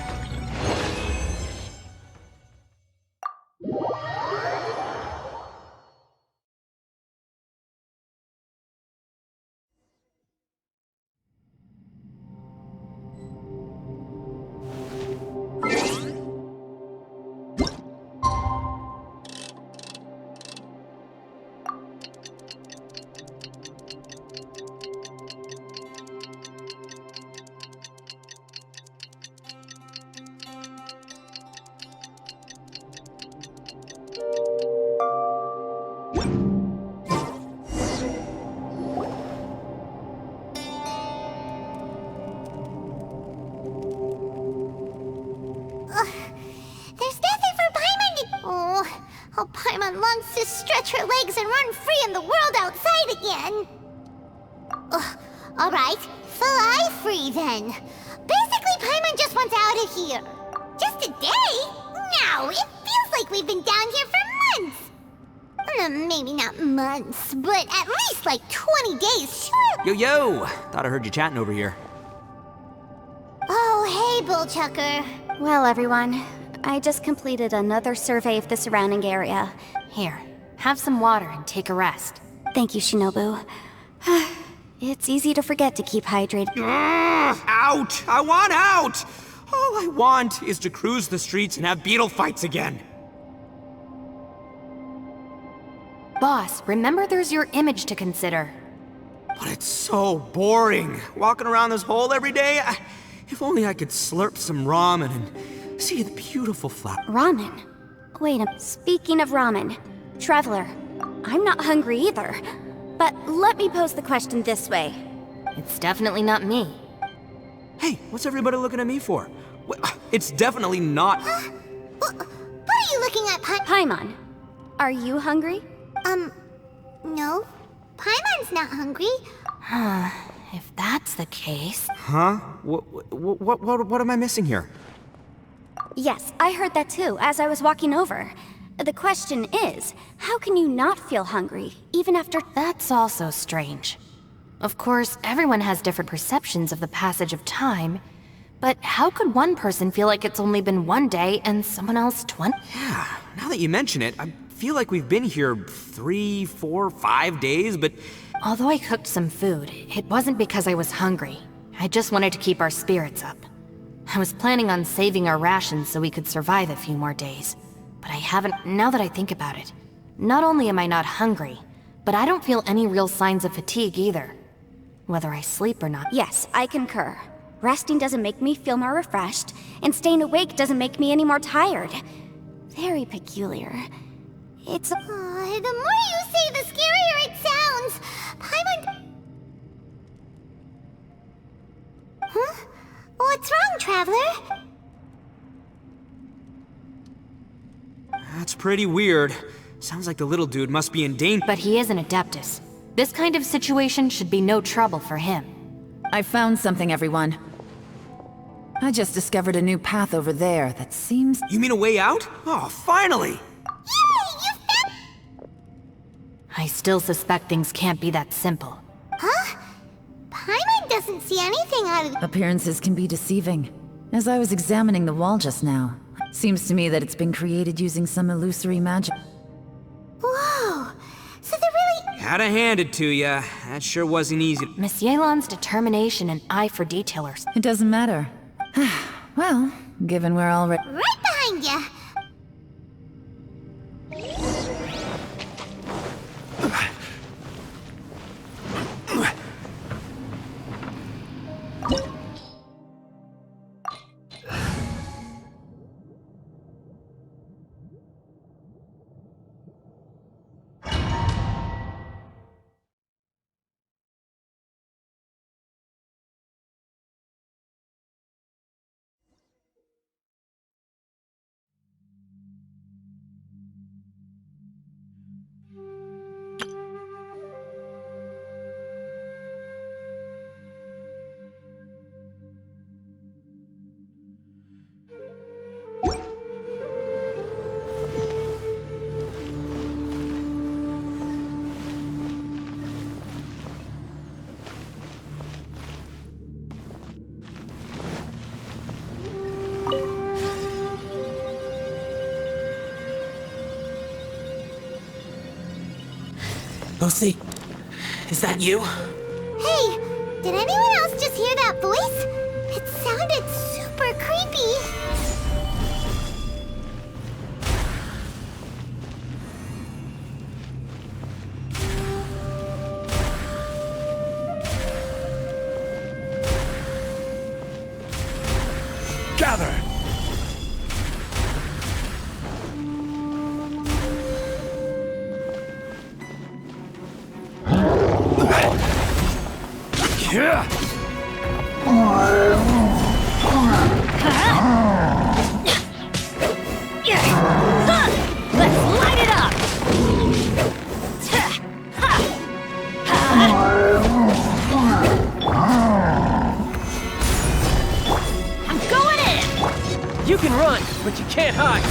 to stretch her legs and run free in the world outside again. Ugh, alright, fly free then. Basically, Paimon just wants out of here. Just a day? No, it feels like we've been down here for months. Maybe not months, but at least like 20 days, sure.
Yo! Thought I heard you chatting over here.
Oh, hey, Bullchucker.
Well, everyone, I just completed another survey of the surrounding area.
Here, have some water and take a rest.
Thank you, Shinobu. It's easy to forget to keep hydrated.
Out! I want out! All I want is to cruise the streets and have beetle fights again.
Boss, remember there's your image to consider.
But it's so boring. Walking around this hole every day. If only I could slurp some ramen and see the beautiful flower.
Ramen? Wait a minute. Speaking of ramen, Traveler, I'm not hungry either. But let me pose the question this way.
It's definitely not me.
Hey, what's everybody looking at me for? It's definitely not.
What are you looking at,
Paimon, are you hungry?
No. Paimon's not hungry.
If that's the case...
Huh? What am I missing here?
Yes, I heard that too, as I was walking over. The question is, how can you not feel hungry, even after—
That's also strange. Of course, everyone has different perceptions of the passage of time, but how could one person feel like it's only been one day and someone else 20?
Yeah, now that you mention it, I feel like we've been here 3, 4, 5 days, but...
Although I cooked some food, it wasn't because I was hungry. I just wanted to keep our spirits up. I was planning on saving our rations so we could survive a few more days. But I haven't, now that I think about it. Not only am I not hungry, but I don't feel any real signs of fatigue either. Whether I sleep or not.
Yes, I concur. Resting doesn't make me feel more refreshed, and staying awake doesn't make me any more tired. Very peculiar. It's a—
the more you say, the scarier it sounds. Paimon... Huh? What's wrong, Traveler?
That's pretty weird. Sounds like the little dude must be in danger.
But he is an Adeptus. This kind of situation should be no trouble for him.
I found something, everyone. I just discovered a new path over there that seems—
You mean a way out? Oh, finally!
Yay, you found...
I still suspect things can't be that simple.
Huh? Paimon doesn't see anything out of...
Appearances can be deceiving. As I was examining the wall just now, seems to me that it's been created using some illusory magic.
Whoa! So they're really...
Gotta hand it to ya. That sure wasn't easy.
Miss Yelan's determination and eye for detail are—
It doesn't matter. Well, given we're already—
Right behind ya!
Lucy, is that you?
Hey, did anyone else just hear that voice? It sounded super creepy.
Gather! Yeah.
Let's light it up!
but you can't hide!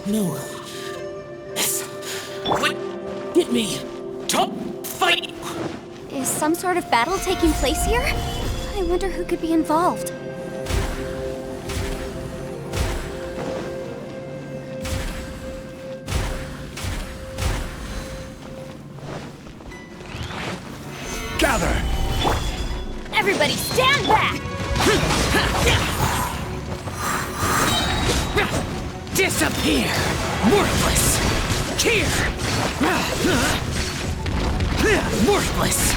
No. Yes. What? Get me. Don't fight.
Is some sort of battle taking place here? I wonder who could be involved.
Gather!
Everybody stand back!
Disappear! Worthless! Here! Worthless!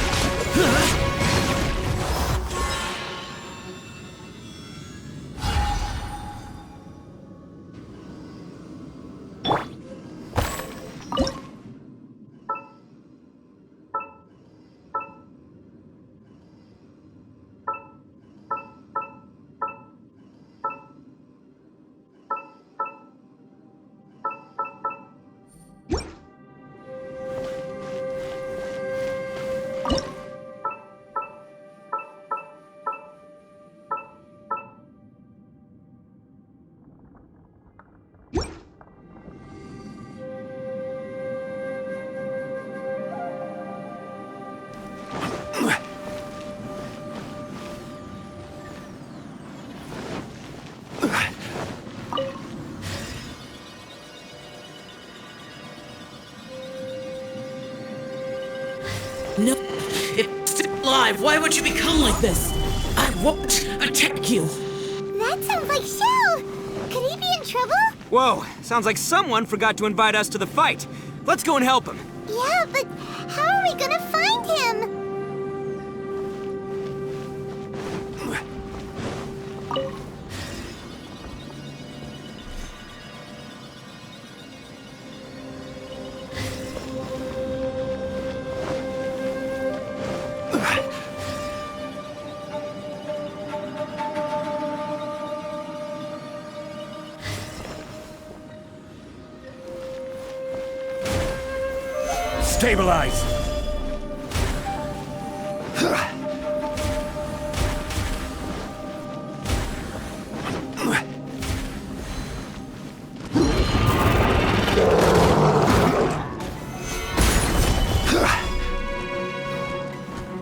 No, it's still alive. Why would you become like this? I won't attack you.
That sounds like Shell! Could he be in trouble?
Whoa, sounds like someone forgot to invite us to the fight. Let's go and help him.
Yeah, but how are we gonna find him?
Stabilize!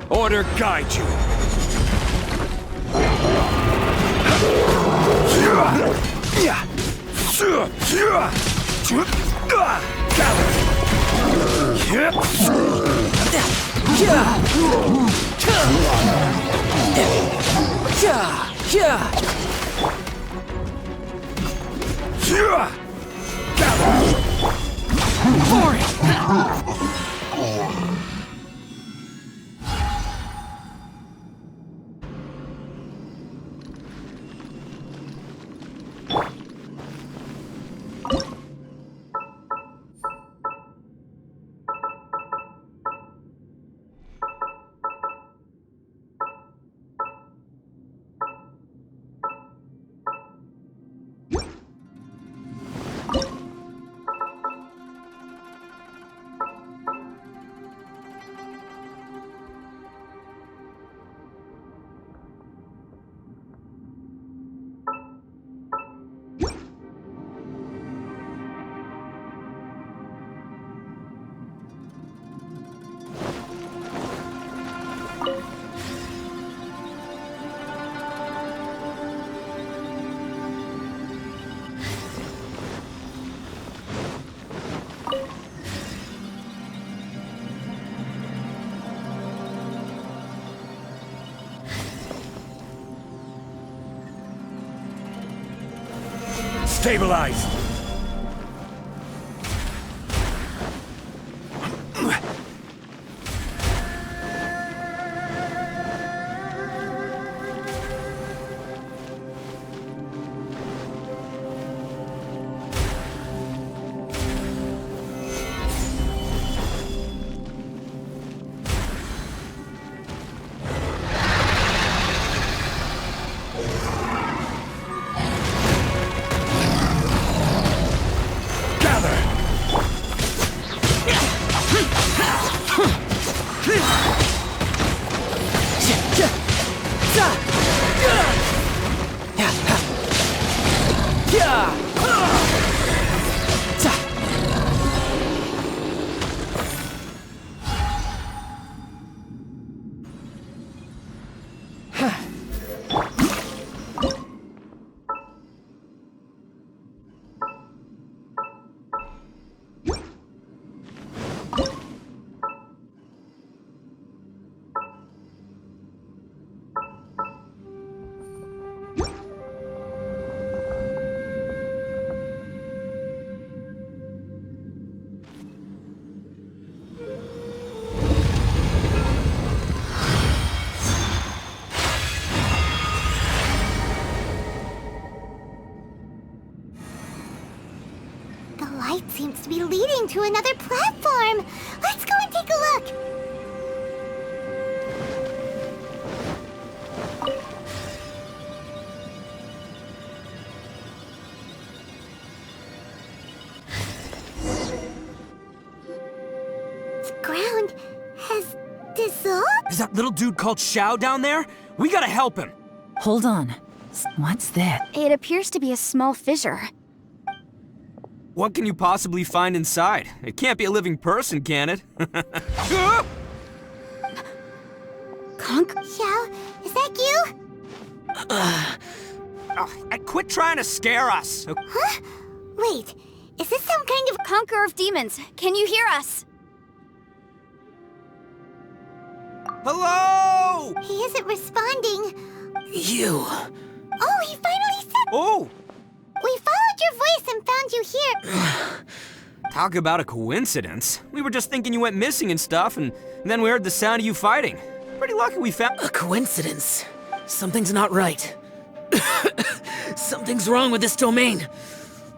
Order guide you. Gather!
For it!
Stabilize!
The light seems to be leading to another platform. Let's go and take a look. The ground has dissolved?
Is that little dude called Xiao down there? We gotta help him.
Hold on. What's that?
It appears to be a small fissure.
What can you possibly find inside? It can't be a living person, can it?
Conk?
Xiao, is that you?
Quit trying to scare us.
Huh? Wait, is this some kind of...
Conqueror of demons, can you hear us?
Hello!
He isn't responding.
You.
Oh, he finally said...
Oh!
We followed your voice and found you here.
Talk about a coincidence. We were just thinking you went missing and stuff, and then we heard the sound of you fighting. Pretty lucky we found...
A coincidence? Something's not right. Something's wrong with this domain.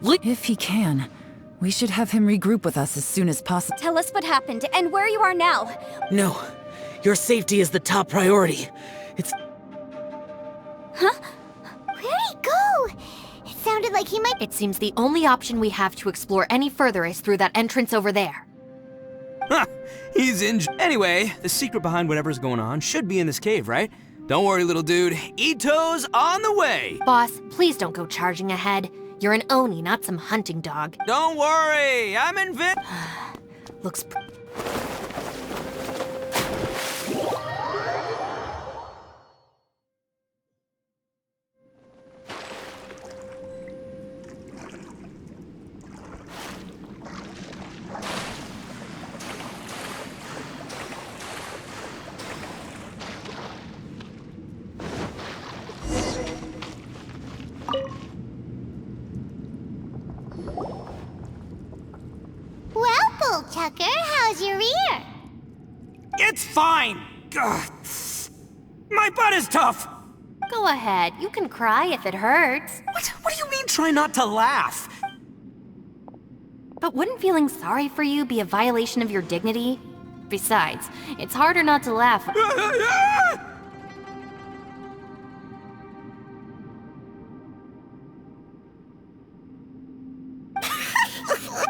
If he can, we should have him regroup with us as soon as possible.
Tell us what happened and where you are now.
No. Your safety is the top priority. It's...
Huh?
Where'd he go? It sounded like he might...
It seems the only option we have to explore any further is through that entrance over there.
Huh, he's injured. Anyway, the secret behind whatever's going on should be in this cave, right? Don't worry, little dude. Ito's on the way.
Boss, please don't go charging ahead. You're an Oni, not some hunting dog.
Don't worry, I'm invincible.
Looks
My butt is tough!
Go ahead, you can cry if it hurts.
What do you mean try not to laugh?
But wouldn't feeling sorry for you be a violation of your dignity? Besides, it's harder not to laugh.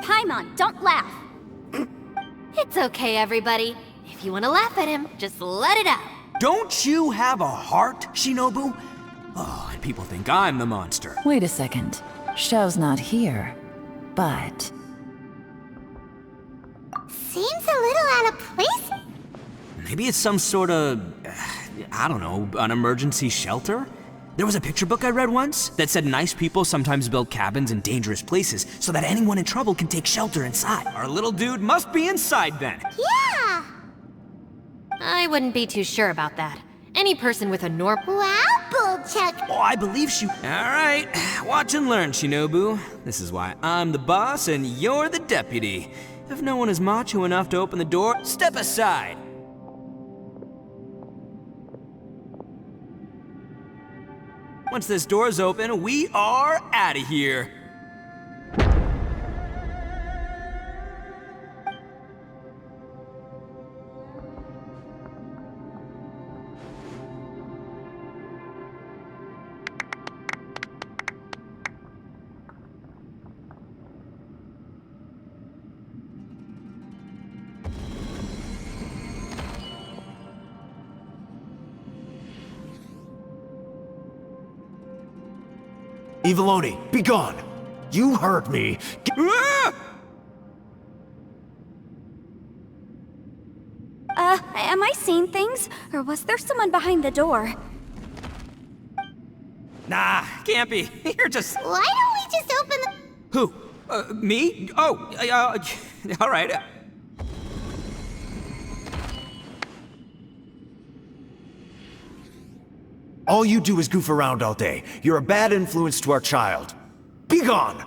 Paimon, don't laugh.
It's okay, everybody. If you want to laugh at him, just let it out.
Don't you have a heart, Shinobu? Oh, and people think I'm the monster.
Wait a second. Xiao's not here, but...
Seems a little out of place.
Maybe it's some sort of, I don't know, an emergency shelter? There was a picture book I read once that said nice people sometimes build cabins in dangerous places so that anyone in trouble can take shelter inside. Our little dude must be inside then.
Yeah.
I wouldn't be too sure about that. Any person with a norm...
Wow, Bullchuck.
Oh, I believe she... All right, watch and learn, Shinobu. This is why I'm the boss and you're the deputy. If no one is macho enough to open the door, step aside. Once this door's open, we are out of here.
Eviloni, be gone! You heard me!
Ah!
Am I seeing things? Or was there someone behind the door?
Nah, can't be. You're just...
Why don't we just open the...
Who? Me? Oh, all right.
All you do is goof around all day. You're a bad influence to our child. Be gone!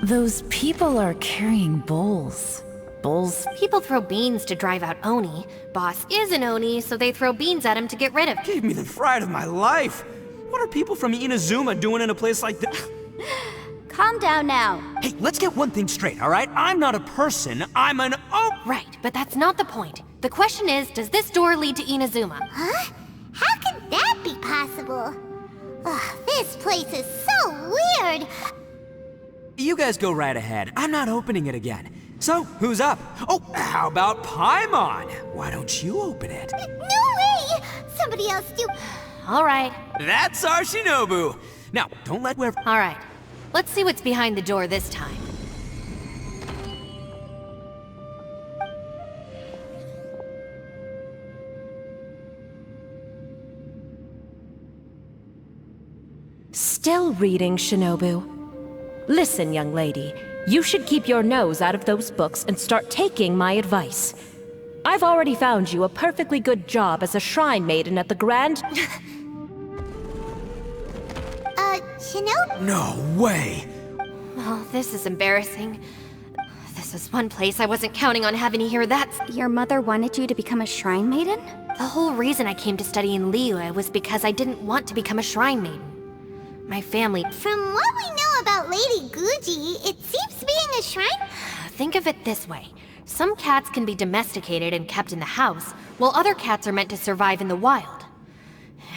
Those people are carrying bowls. Bowls?
People throw beans to drive out Oni. Boss is an Oni, so they throw beans at him to get rid of him.
Gave me the fright of my life. What are people from Inazuma doing in a place like this?
Calm down now.
Hey, let's get one thing straight, all right? I'm not a person, I'm an
Right, but that's not the point. The question is, does this door lead to Inazuma?
Huh? How could that be possible? Ugh, this place is so weird.
You guys go right ahead. I'm not opening it again. So, who's up? Oh, how about Paimon? Why don't you open it?
No way! Somebody else do.
All right,
That's our Shinobu. Now, don't let whoever...
all right. Let's see what's behind the door this time.
Still reading, Shinobu. Listen, young lady. You should keep your nose out of those books and start taking my advice. I've already found you a perfectly good job as a shrine maiden at the Grand...
Shinobu?
No way!
Oh, this is embarrassing. This is one place I wasn't counting on having to hear that.
Your mother wanted you to become a shrine maiden?
The whole reason I came to study in Liyue was because I didn't want to become a shrine maiden. My family...
From what we know about Lady Guji, it seems being a shrine...
Think of it this way. Some cats can be domesticated and kept in the house, while other cats are meant to survive in the wild.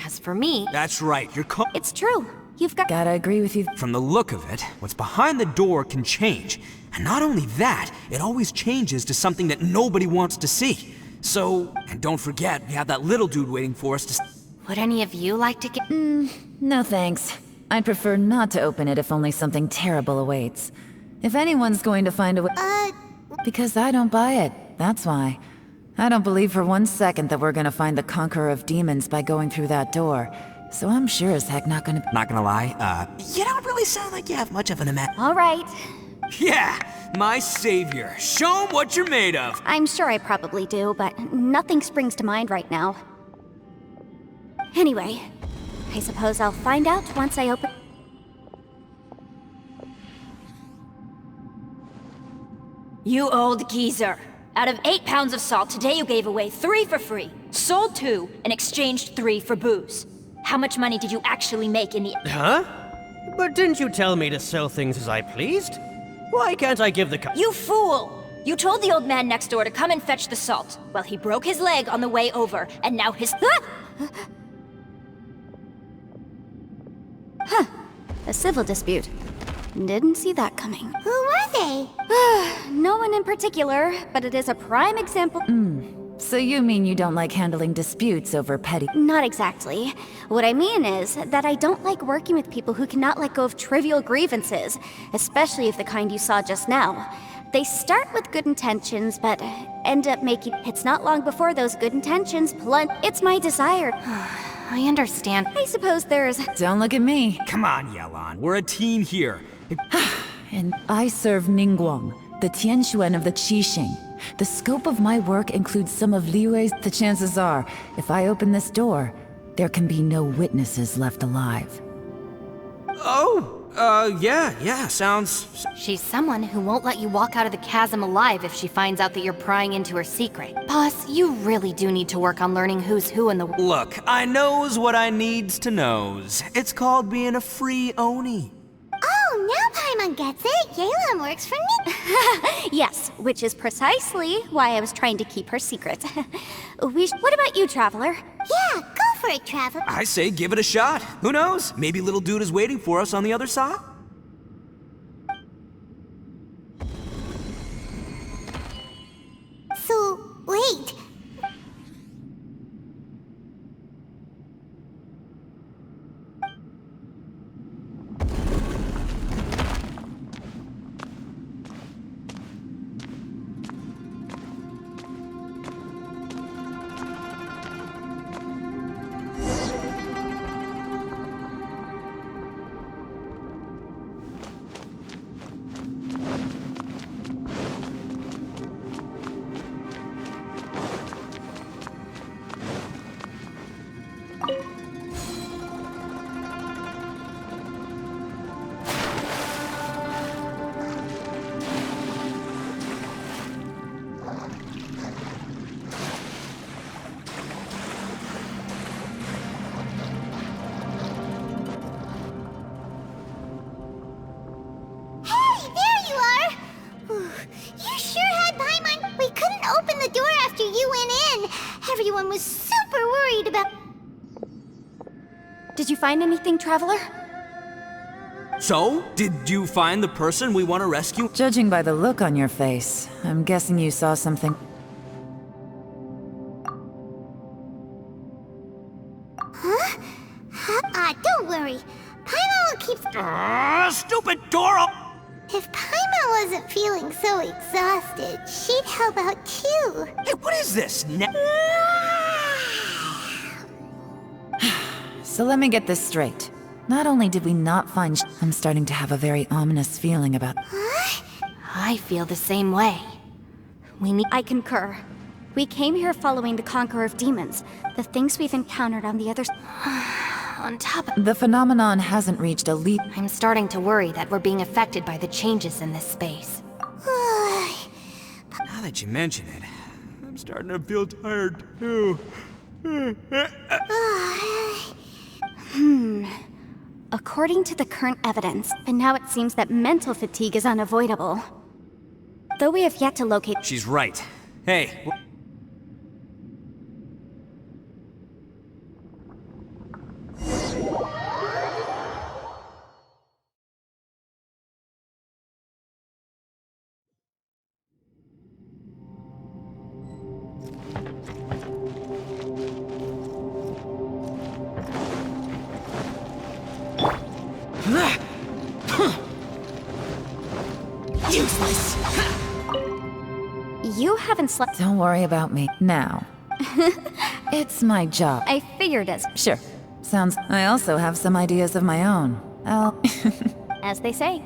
As for me...
That's right, you're
It's true. You've got...
Gotta agree with you.
From the look of it, what's behind the door can change. And not only that, it always changes to something that nobody wants to see. So, and don't forget, we have that little dude waiting for us to...
Would any of you like to get...
No thanks. I'd prefer not to open it if only something terrible awaits. If anyone's going to find a way... Because I don't buy it, that's why. I don't believe for 1 second that we're gonna find the Conqueror of Demons by going through that door. So I'm sure as heck not gonna...
Not gonna lie, you don't really sound like you have much of an
All right.
Yeah, my savior. Show 'em what you're made of.
I'm sure I probably do, but nothing springs to mind right now. Anyway, I suppose I'll find out once I open...
You old geezer. Out of 8 pounds of salt, today you gave away 3 for free, sold 2, and exchanged 3 for booze. How much money did you actually make in the—
Huh? But didn't you tell me to sell things as I pleased? Why can't I give the
You fool! You told the old man next door to come and fetch the salt. Well, he broke his leg on the way over, and now his—
A civil dispute. Didn't see that coming.
Who were they?
No one in particular, but it is a prime example.
So you mean you don't like handling disputes over petty—
Not exactly. What I mean is that I don't like working with people who cannot let go of trivial grievances, especially of the kind you saw just now. They start with good intentions, but end up making— It's not long before those good intentions plunge— It's my desire.
I understand.
I suppose there's—
Don't look at me.
Come on, Yelan. We're a team here.
And I serve Ningguang, the Tianxuan of the Qixing. The scope of my work includes some of Liyue's— The chances are, if I open this door, there can be no witnesses left alive.
Yeah, sounds...
She's someone who won't let you walk out of the chasm alive if she finds out that you're prying into her secret. Boss, you really do need to work on learning who's who in the—
Look, I knows what I needs to knows. It's called being a free Oni.
Oh, now Paimon gets it. Yelan works for me.
Yes, which is precisely why I was trying to keep her secret. What about you, Traveler?
Yeah, go for it, Travel.
I say give it a shot. Who knows? Maybe little dude is waiting for us on the other side?
So, wait. Everyone was super worried about—
Did you find anything, Traveler?
So, did you find the person we want to rescue?
Judging by the look on your face, I'm guessing you saw something.
Huh? Don't worry. Paimon will keep—
Stupid Doro!
If Paimon wasn't feeling so exhausted, she'd help out too.
Hey, what is this?
So let me get this straight. Not only did we not find I'm starting to have a very ominous feeling about—
I feel the same way.
I concur. We came here following the Conqueror of Demons, the things we've encountered on the other
On top of—
The phenomenon hasn't reached a leap.
I'm starting to worry that we're being affected by the changes in this space.
Now that you mention it, I'm starting to feel tired too.
According to the current evidence, and now it seems that mental fatigue is unavoidable. Though we have yet to locate—
She's right. Hey.
Useless!
You haven't slept—
Don't worry about me now. It's my job.
I figured as—
Sure. Sounds— I also have some ideas of my own.
as they say.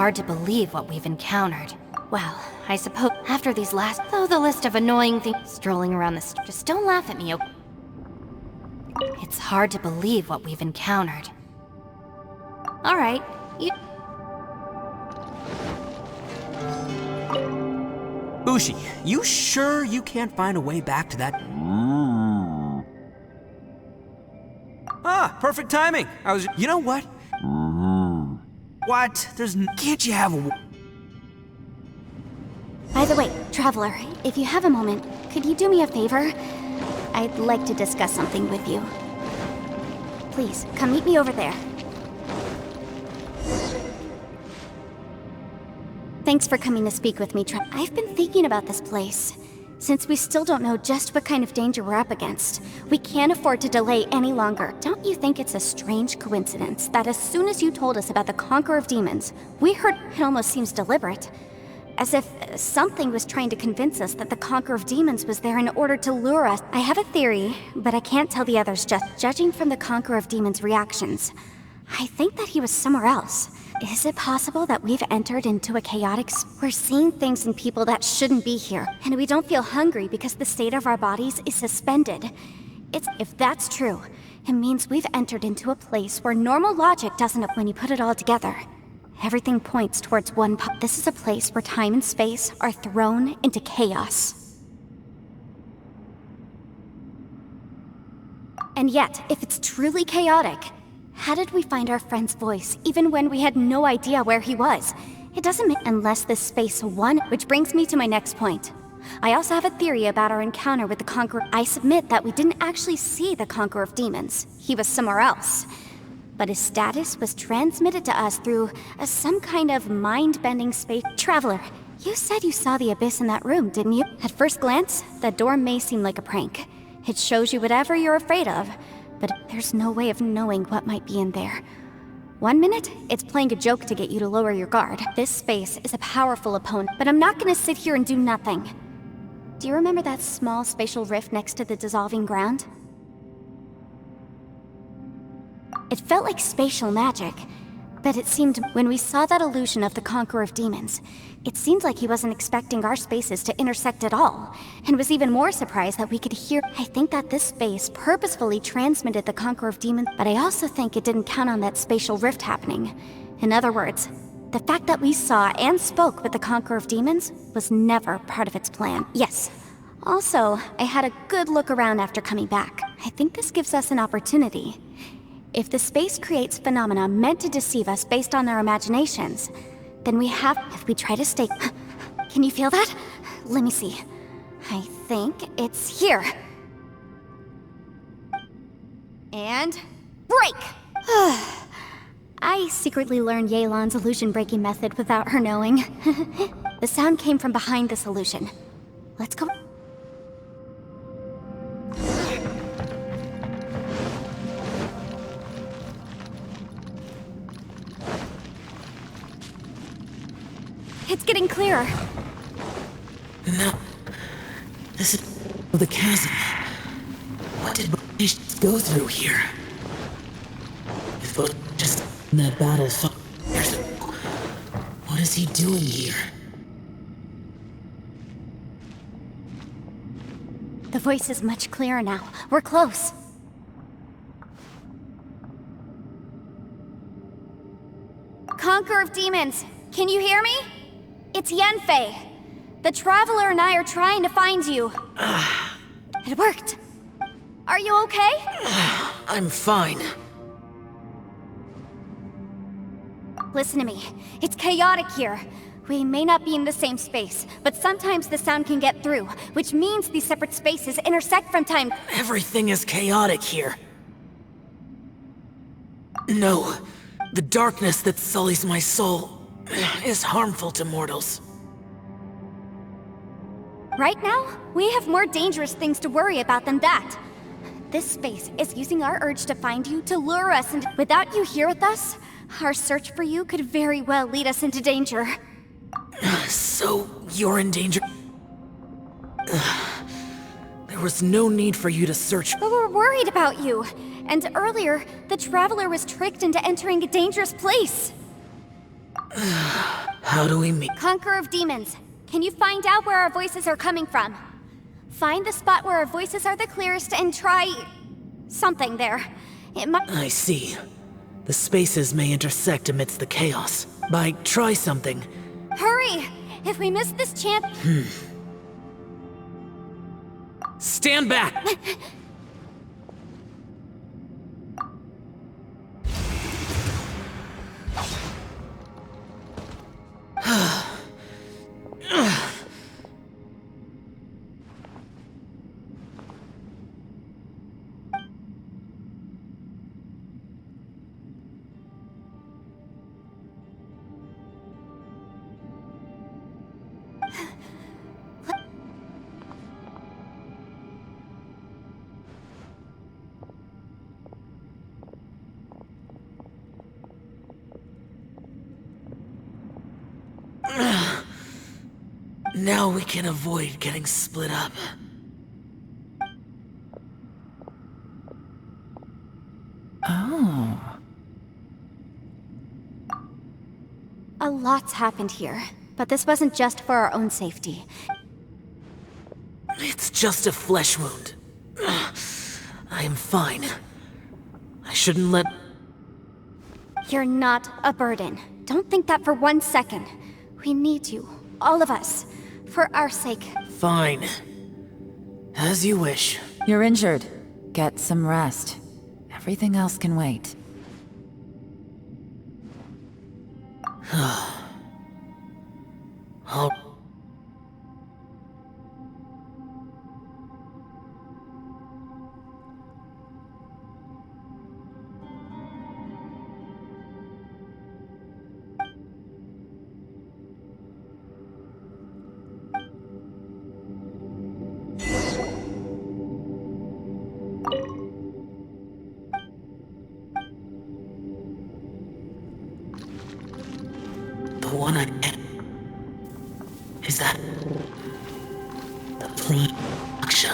hard to believe what we've encountered. Well, I suppose after these last... Though the list of annoying things strolling around this... Just don't laugh at me, It's hard to believe what we've encountered. Alright, you...
Ushi, you sure you can't find a way back to that? Ah, perfect timing. You know what? What? Can't you have a...
By the way, Traveler, if you have a moment, could you do me a favor? I'd like to discuss something with you. Please, come meet me over there. Thanks for coming to speak with me, I've been thinking about this place. Since we still don't know just what kind of danger we're up against, we can't afford to delay any longer. Don't you think it's a strange coincidence that as soon as you told us about the Conqueror of Demons, we heard it almost seems deliberate? As if something was trying to convince us that the Conqueror of Demons was there in order to lure us. I have a theory, but I can't tell the others just judging from the Conqueror of Demons' reactions. I think that he was somewhere else. Is it possible that we've entered into a chaotic... We're seeing things in people that shouldn't be here, and we don't feel hungry because the state of our bodies is suspended. If that's true, it means we've entered into a place where normal logic doesn't... When you put it all together, everything points towards one... This is a place where time and space are thrown into chaos. And yet, if it's truly chaotic, how did we find our friend's voice, even when we had no idea where he was? It doesn't make... Unless this space won... Which brings me to my next point. I also have a theory about our encounter with the Conqueror. I submit that we didn't actually see the Conqueror of Demons. He was somewhere else. But his status was transmitted to us through some kind of mind-bending space... Traveler, you said you saw the abyss in that room, didn't you? At first glance, that door may seem like a prank. It shows you whatever you're afraid of. But there's no way of knowing what might be in there. One minute, it's playing a joke to get you to lower your guard. This space is a powerful opponent, but I'm not gonna sit here and do nothing. Do you remember that small spatial rift next to the dissolving ground? It felt like spatial magic, but it seemed when we saw that illusion of the Conqueror of Demons, it seemed like he wasn't expecting our spaces to intersect at all, and was even more surprised that we could hear... I think that this space purposefully transmitted the Conqueror of Demons, but I also think it didn't count on that spatial rift happening. In other words, the fact that we saw and spoke with the Conqueror of Demons was never part of its plan. Yes. Also, I had a good look around after coming back. I think this gives us an opportunity. If the space creates phenomena meant to deceive us based on our imaginations, then we have... If we try to stay... Can you feel that? Let me see. I think it's here. And... break! I secretly learned Yelan's illusion-breaking method without her knowing. The sound came from behind this illusion. Let's go... It's getting clearer.
No. This is the chasm. What did we go through here? If it just in that battle years ago, what is he doing here?
The voice is much clearer now. We're close. Conqueror of Demons, can you hear me? It's Yanfei. The Traveler and I are trying to find you. It worked. Are you okay?
I'm fine.
Listen to me. It's chaotic here. We may not be in the same space, but sometimes the sound can get through, which means these separate spaces intersect from time.
Everything is chaotic here. No, the darkness that sullies my soul is harmful to mortals.
Right now, we have more dangerous things to worry about than that. This space is using our urge to find you to lure us, and without you here with us, our search for you could very well lead us into danger.
So, you're in danger? There was no need for you to search.
But we're worried about you. And earlier, the Traveler was tricked into entering a dangerous place.
How do we meet?
Conqueror of Demons, can you find out where our voices are coming from? Find the spot where our voices are the clearest and try... something there. It might...
I see. The spaces may intersect amidst the chaos. Try something.
Hurry! If we miss this chance...
Stand back! Now we can avoid getting split up.
Oh.
A lot's happened here, but this wasn't just for our own safety.
It's just a flesh wound. I am fine. I shouldn't let...
You're not a burden. Don't think that for 1 second. We need you, all of us, for our sake.
Fine. As you wish.
You're injured. Get some rest. Everything else can wait.
I'll... The one I get is that the production.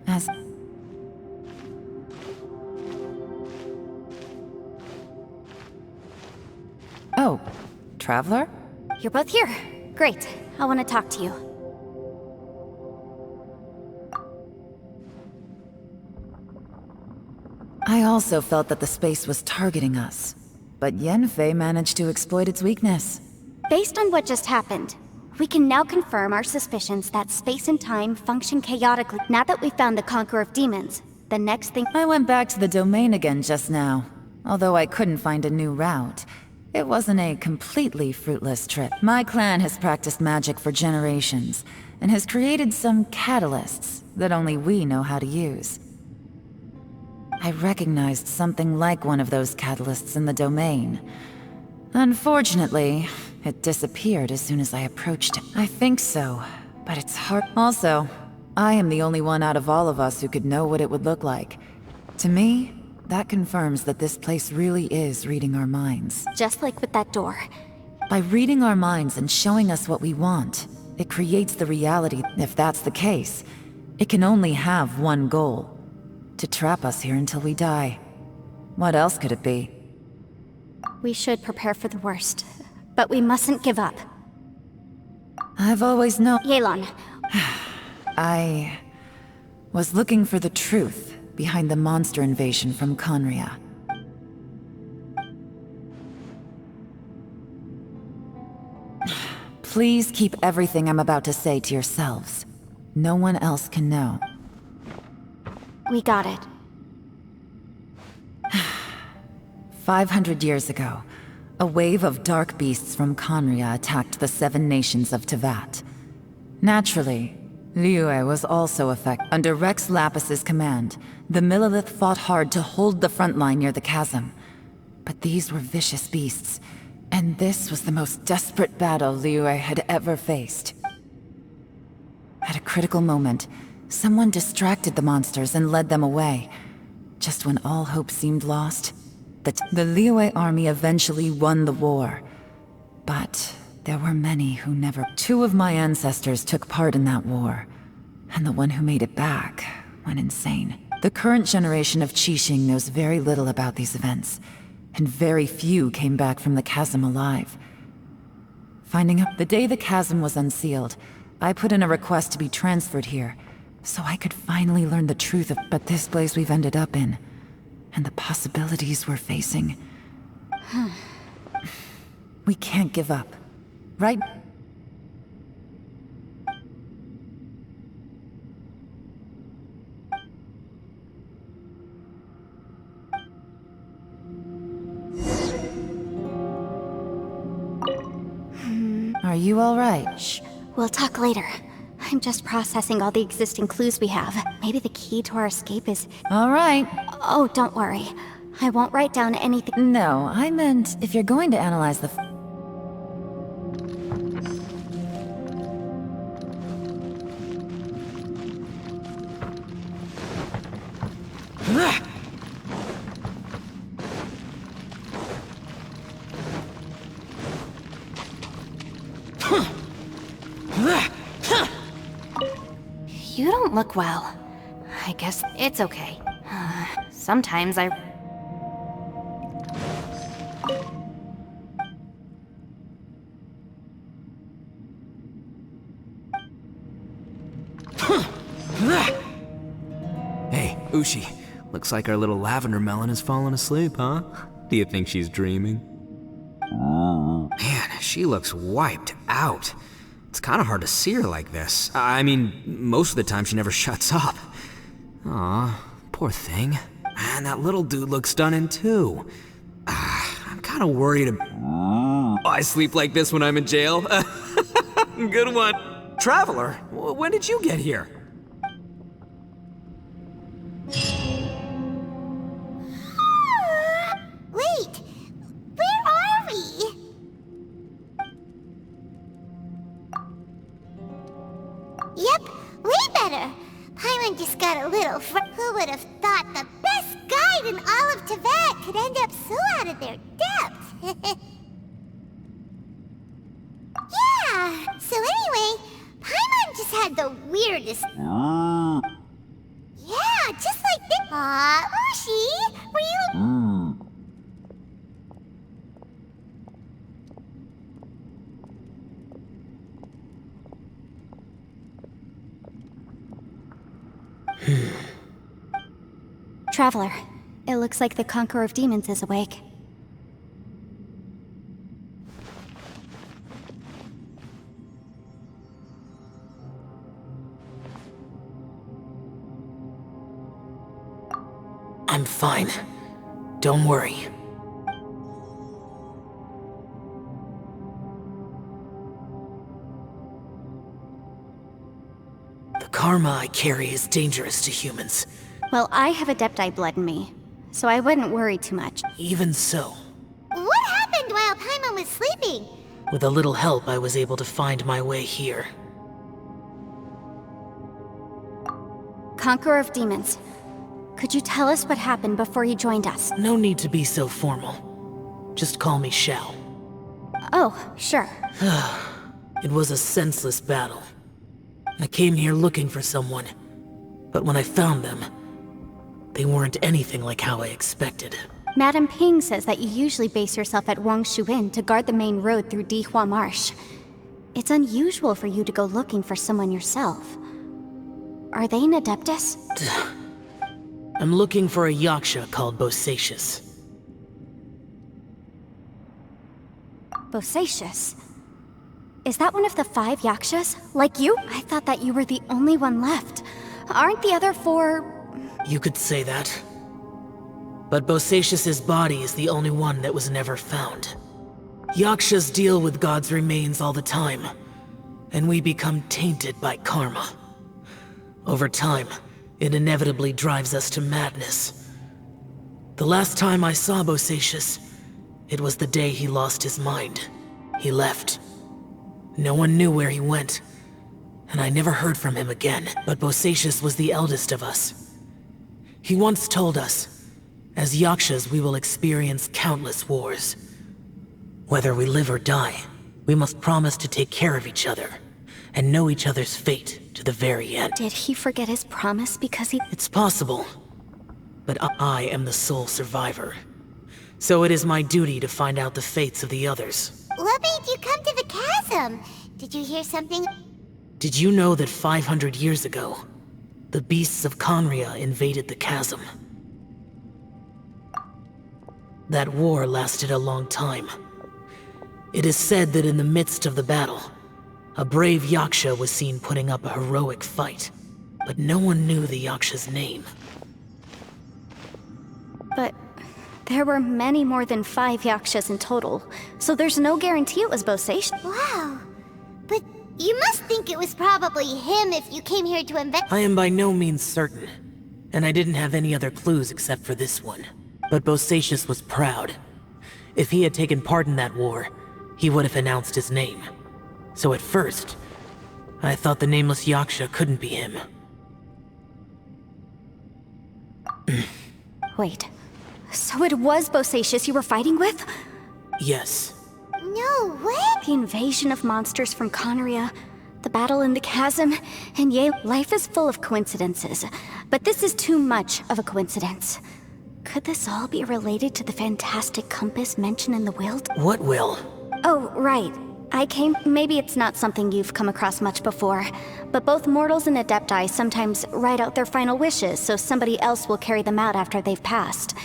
As... Oh, Traveler?
You're both here. Great. I want to talk to you.
I also felt that the space was targeting us, but Yenfei managed to exploit its weakness.
Based on what just happened, we can now confirm our suspicions that space and time function chaotically. Now that we've found the Conqueror of Demons, the next thing...
I went back to the domain again just now. Although I couldn't find a new route, it wasn't a completely fruitless trip. My clan has practiced magic for generations, and has created some catalysts that only we know how to use. I recognized something like one of those catalysts in the domain. Unfortunately, it disappeared as soon as I approached it. I think so, but it's hard. Also, I am the only one out of all of us who could know what it would look like. To me, that confirms that this place really is reading our minds.
Just like with that door.
By reading our minds and showing us what we want, it creates the reality. If that's the case, it can only have one goal. To trap us here until we die. What else could it be?
We should prepare for the worst, but we mustn't give up.
I've always known...
Yelan.
I was looking for the truth behind the monster invasion from Conria. Please keep everything I'm about to say to yourselves. No one else can know.
We got it.
500 years ago, a wave of dark beasts from Conria attacked the 7 nations of Tevat. Naturally, Liyue was also affected. Under Rex Lapis's command, the Millelith fought hard to hold the front line near the chasm. But these were vicious beasts, and this was the most desperate battle Liyue had ever faced. At a critical moment, someone distracted the monsters and led them away. Just when all hope seemed lost, the Liyue army eventually won the war. But there were many who never... 2 of my ancestors took part in that war, and the one who made it back went insane. The current generation of Qixing knows very little about these events, and very few came back from the chasm alive. Finding out the day the chasm was unsealed, I put in a request to be transferred here, so I could finally learn the truth of... But this place we've ended up in, and the possibilities we're facing... We can't give up, right? Are you all right?
Shh, we'll talk later. I'm just processing all the existing clues we have. Maybe the key to our escape is...
All right.
Oh, don't worry. I won't write down anything.
No, I meant if you're going to analyze the...
You don't look well. I guess it's okay. Sometimes I...
Hey, Ushi. Looks like our little lavender melon has fallen asleep, huh? Do you think she's dreaming? Man, she looks wiped out. It's kind of hard to see her like this. I mean, most of the time she never shuts up. Aw, poor thing. Man, that little dude looks stunning too. I'm kind of worried. I sleep like this when I'm in jail. Good one. Traveler, when did you get here?
Wait, where are we? Yep, way better. Paimon just got a little Who would have thought the best guide in all of Tibet could end up so out of their depth? Yeah, so anyway, Paimon just had the weirdest... Yeah, just like this. Aw, Ushi, were you...
Traveler, it looks like the Conqueror of Demons is awake.
I'm fine. Don't worry. The karma I carry is dangerous to humans.
Well, I have Adepti blood in me, so I wouldn't worry too much.
Even so,
What happened while Paimon was sleeping?
with a little help, I was able to find my way here.
Conqueror of Demons, could you tell us what happened before you joined us?
No need to be so formal. Just call me Shao.
Oh, sure.
It was a senseless battle. I came here looking for someone, but when I found them, they weren't anything like how I expected.
Madame Ping says that you usually base yourself at Wangshu Inn to guard the main road through Dihua Marsh. It's unusual for you to go looking for someone yourself. Are they an Adeptus?
I'm looking for a Yaksha called Bosacius.
Bosacius? Is that one of the 5 Yakshas? Like you? I thought that you were the only one left. Aren't the other 4...
You could say that. But Bosacius's body is the only one that was never found. Yakshas deal with God's remains all the time, and we become tainted by karma. Over time, it inevitably drives us to madness. The last time I saw Bosacius, it was the day he lost his mind. He left. No one knew where he went, and I never heard from him again. But Bosacius was the eldest of us. He once told us, as Yakshas we will experience countless wars. Whether we live or die, we must promise to take care of each other, and know each other's fate to the very end.
Did he forget his promise because he...
It's possible, but I am the sole survivor. So it is my duty to find out the fates of the others.
What made you come to the chasm? Did you hear something?
Did you know that 500 years ago, the beasts of Conria invaded the chasm? That war lasted a long time. It is said that in the midst of the battle, a brave Yaksha was seen putting up a heroic fight, but no one knew the Yaksha's name.
But there were many more than 5 Yakshas in total, so there's no guarantee it was Bosacius.
Wow. But you must think it was probably him if you came here to invent.
I am by no means certain, and I didn't have any other clues except for this one. But Bosacius was proud. If he had taken part in that war, he would have announced his name. So at first, I thought the nameless Yaksha couldn't be him.
Wait, so it was Bosacius you were fighting with?
Yes.
No way!
The invasion of monsters from Conria, the battle in the chasm, and yea, life is full of coincidences. But this is too much of a coincidence. Could this all be related to the fantastic compass mentioned in the will?
What will?
Oh, right. Maybe it's not something you've come across much before, but both mortals and adepti sometimes write out their final wishes so somebody else will carry them out after they've passed.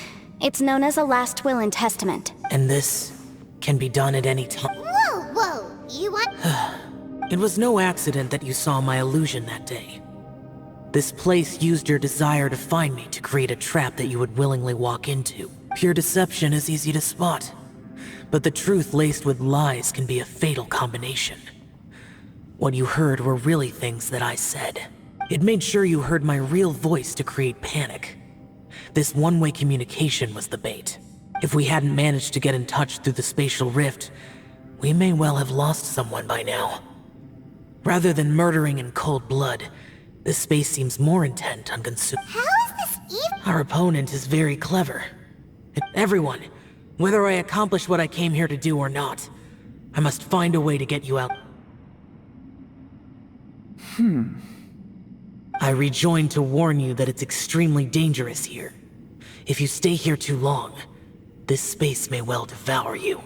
It's known as a last will and testament.
And this can be done at any time.
Whoa, you want...
It was no accident that you saw my illusion that day. This place used your desire to find me to create a trap that you would willingly walk into. Pure deception is easy to spot, but the truth laced with lies can be a fatal combination. What you heard were really things that I said. It made sure you heard my real voice to create panic. This one-way communication was the bait. If we hadn't managed to get in touch through the spatial rift, we may well have lost someone by now. Rather than murdering in cold blood, this space seems more intent on consuming.
How is this even?
Our opponent is very clever. Everyone, whether I accomplish what I came here to do or not, I must find a way to get you out. I rejoined to warn you that it's extremely dangerous here. If you stay here too long, this space may well devour you.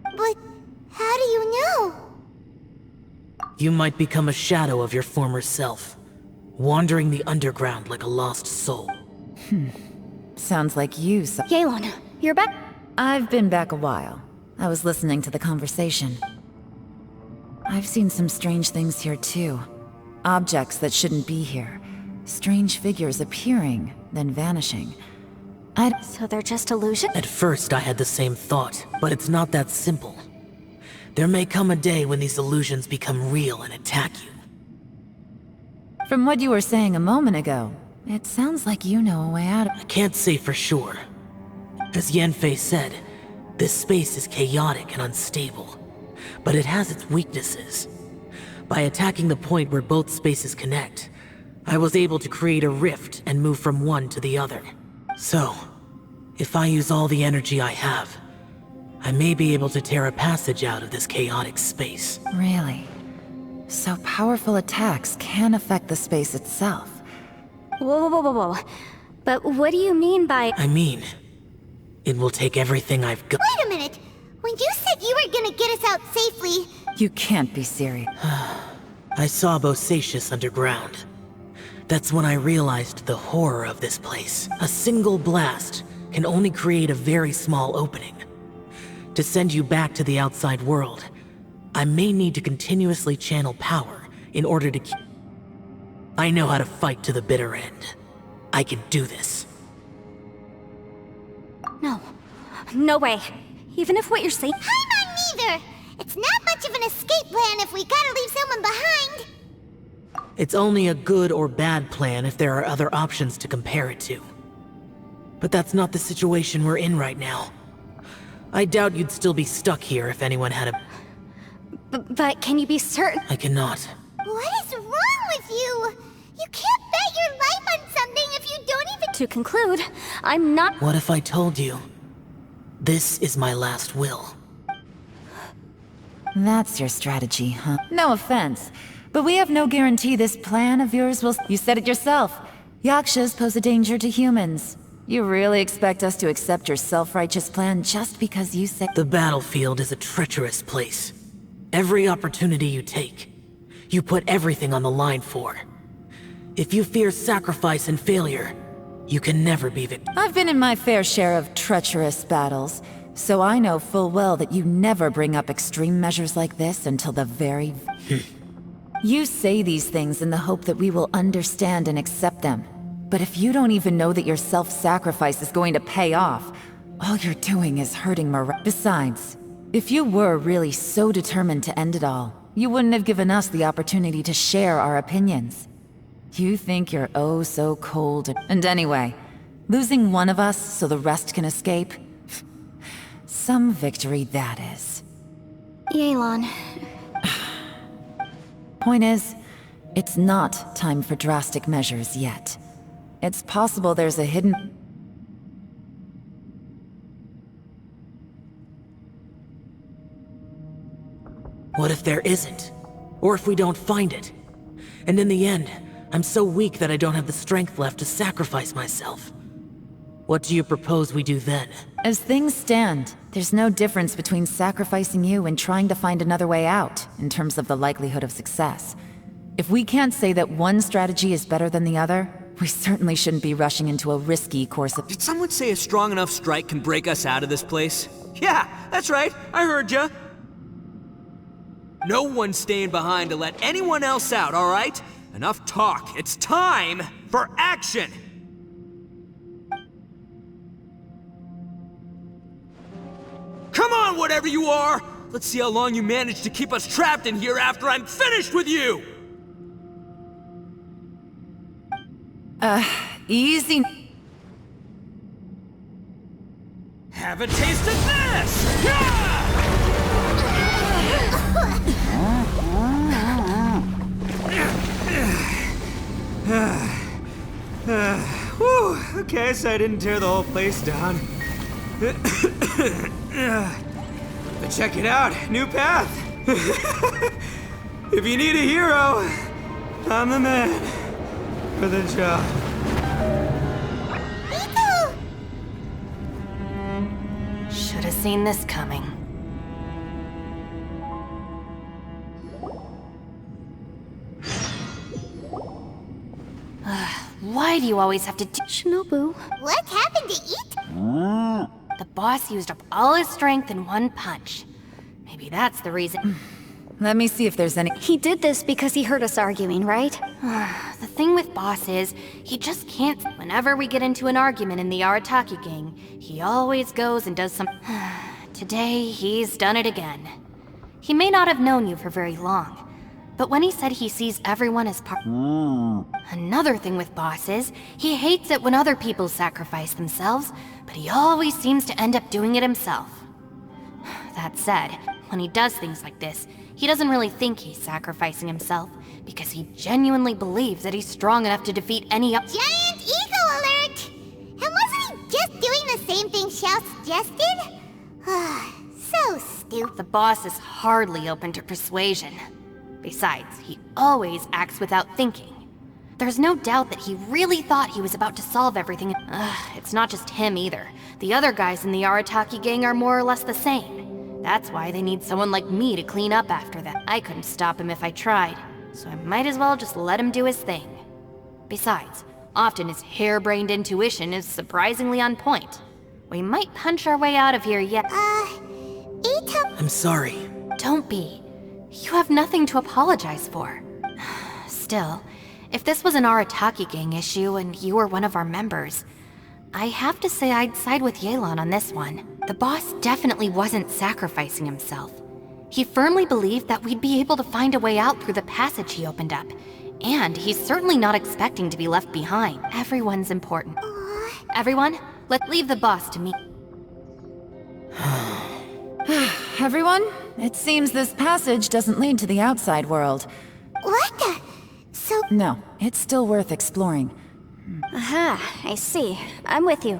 But how do you know?
You might become a shadow of your former self, wandering the underground like a lost soul.
Sounds like you,
Yelan, you're back?
I've been back a while. I was listening to the conversation. I've seen some strange things here too. Objects that shouldn't be here. Strange figures appearing, then vanishing.
So they're just illusions?
At first I had the same thought, but it's not that simple. There may come a day when these illusions become real and attack you.
From what you were saying a moment ago, it sounds like you know a way out of
I can't say for sure. As Yanfei said, this space is chaotic and unstable, but it has its weaknesses. By attacking the point where both spaces connect, I was able to create a rift and move from one to the other. So, if I use all the energy I have, I may be able to tear a passage out of this chaotic space.
Really? So powerful attacks can affect the space itself.
Whoa. But what do you mean by...
I mean, it will take everything I've got.
Wait a minute. When you said you were gonna get us out safely...
You can't be serious.
I saw Bosacius underground. That's when I realized the horror of this place. A single blast can only create a very small opening. To send you back to the outside world, I may need to continuously channel power in order to keep... I know how to fight to the bitter end. I can do this.
No way. Even if what you're saying...
I'm on neither! It's not much of an escape plan if we gotta leave someone behind!
It's only a good or bad plan if there are other options to compare it to. But that's not the situation we're in right now. I doubt you'd still be stuck here if anyone had a...
But can you be certain?
I cannot.
What is wrong with you? You can't bet your life on something if you don't even...
To conclude, I'm not...
What if I told you? This is my last will.
That's your strategy, huh? No offense, but we have no guarantee this plan of yours will... You said it yourself. Yakshas pose a danger to humans. You really expect us to accept your self-righteous plan just because you said...
The battlefield is a treacherous place. Every opportunity you take, you put everything on the line for. If you fear sacrifice and failure, you can never be victorious.
I've been in my fair share of treacherous battles, so I know full well that you never bring up extreme measures like this until the very... You say these things in the hope that we will understand and accept them. But if you don't even know that your self-sacrifice is going to pay off, all you're doing is hurting morale. Besides, if you were really so determined to end it all, you wouldn't have given us the opportunity to share our opinions. You think you're oh so cold. And anyway, losing one of us so the rest can escape? Some victory that is.
Yelan.
Point is, it's not time for drastic measures yet. It's possible there's a hidden...
What if there isn't? Or if we don't find it? And in the end, I'm so weak that I don't have the strength left to sacrifice myself. What do you propose we do then?
As things stand, there's no difference between sacrificing you and trying to find another way out, in terms of the likelihood of success. If we can't say that one strategy is better than the other, we certainly shouldn't be rushing into a risky course of...
Did someone say a strong enough strike can break us out of this place? Yeah, that's right, I heard ya. No one's staying behind to let anyone else out, all right? Enough talk. It's time for action! Come on, whatever you are! Let's see how long you manage to keep us trapped in here after I'm finished with you!
Easy...
Have a taste of this! Yeah! Whew, okay, so I didn't tear the whole place down. But check it out, new path. If you need a hero, I'm the man for the job.
Should have seen this coming. Why do you always have to do—
Shinobu.
What happened to Ito?
The boss used up all his strength in one punch. Maybe that's the reason.
Let me see if there's any...
He did this because he heard us arguing, right?
The thing with Boss is, he just can't— Whenever we get into an argument in the Arataki gang, he always goes and does some— Today, he's done it again. He may not have known you for very long, but when he said he sees everyone as part— Another thing with Boss is, he hates it when other people sacrifice themselves, but he always seems to end up doing it himself. That said, when he does things like this, he doesn't really think he's sacrificing himself, because he genuinely believes that he's strong enough to defeat any—
Giant ego alert! And wasn't he just doing the same thing Xiao suggested? So stupid.
The boss is hardly open to persuasion. Besides, he always acts without thinking. There's no doubt that he really thought he was about to solve everything. It's not just him either. The other guys in the Arataki gang are more or less the same. That's why they need someone like me to clean up after them. I couldn't stop him if I tried, so I might as well just let him do his thing. Besides, often his harebrained intuition is surprisingly on point. We might punch our way out of here yet.
Ito...
I'm sorry.
Don't be. You have nothing to apologize for. Still, if this was an Arataki gang issue and you were one of our members, I have to say I'd side with Yelan on this one. The boss definitely wasn't sacrificing himself. He firmly believed that we'd be able to find a way out through the passage he opened up, And he's certainly not expecting to be left behind. Everyone's important. Everyone, let's leave the boss to me.
Everyone, it seems this passage doesn't lead to the outside world.
What the? So,
No, it's still worth exploring.
Aha, I see. I'm with you.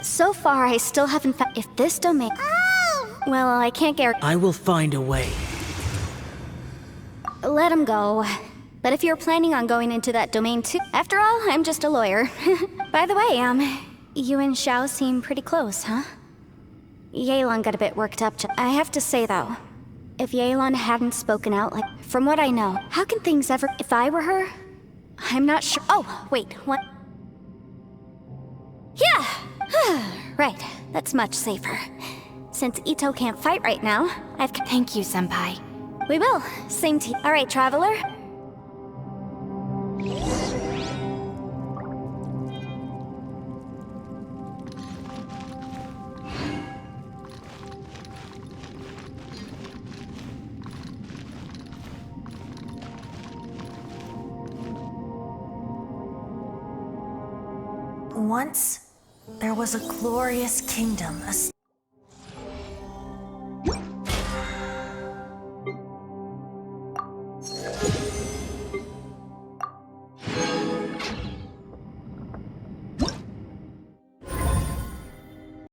So far, I still haven't found. If this domain.
oh!
Well, I can't guarantee.
I will find a way.
Let him go. But if you're planning on going into that domain too. After all, I'm just a lawyer. By the way, you and Xiao seem pretty close, huh? Yelan got a bit worked up. I have to say, though, if Yelan hadn't spoken out, like, from what I know, how can things ever. If I were her, I'm not sure. Oh, wait, what? Yeah! Right, that's much safer. Since Ito can't fight right now, I've.
Thank you, Senpai.
We will. Same to you. All right, traveler.
Once, there was a glorious kingdom